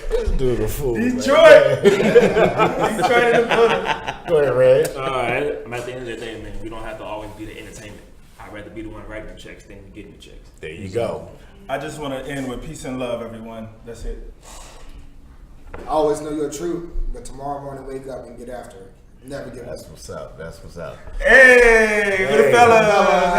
[SPEAKER 3] This dude a fool.
[SPEAKER 2] Detroit. Detroit in the building.
[SPEAKER 3] Go ahead, Ray.
[SPEAKER 5] At the end of the day, man, we don't have to always be the entertainment. I'd rather be the one writing the checks than getting the checks.
[SPEAKER 3] There you go.
[SPEAKER 2] I just want to end with peace and love, everyone. That's it.
[SPEAKER 6] always know your truth. but tomorrow morning wake up and get after it. Never give up.
[SPEAKER 7] That's what's up. That's what's up.
[SPEAKER 2] Hey, for the fellas.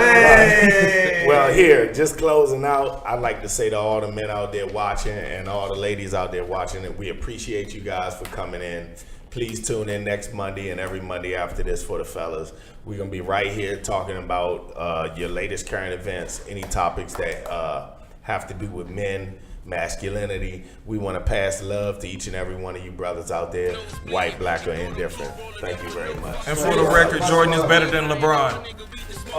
[SPEAKER 2] Hey.
[SPEAKER 3] Well, here, just closing out, I'd like to say to all the men out there watching and all the ladies out there watching that we appreciate you guys for coming in. Please tune in next Monday and every Monday after this for the fellas. We're going to be right here talking about your latest current events, any topics that have to do with men, masculinity. We want to pass love to each and every one of you brothers out there, white, black, or indifferent. Thank you very much.
[SPEAKER 4] And for the record, Jordan is better than LeBron.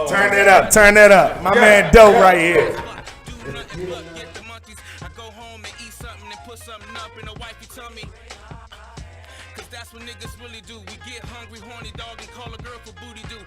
[SPEAKER 3] Turn it up, turn it up. My man Doe right here.
[SPEAKER 1] I go home and eat something and put something up in a wifey tummy. Cause that's what niggas really do. We get hungry, horny dog, and call a girl for booty do.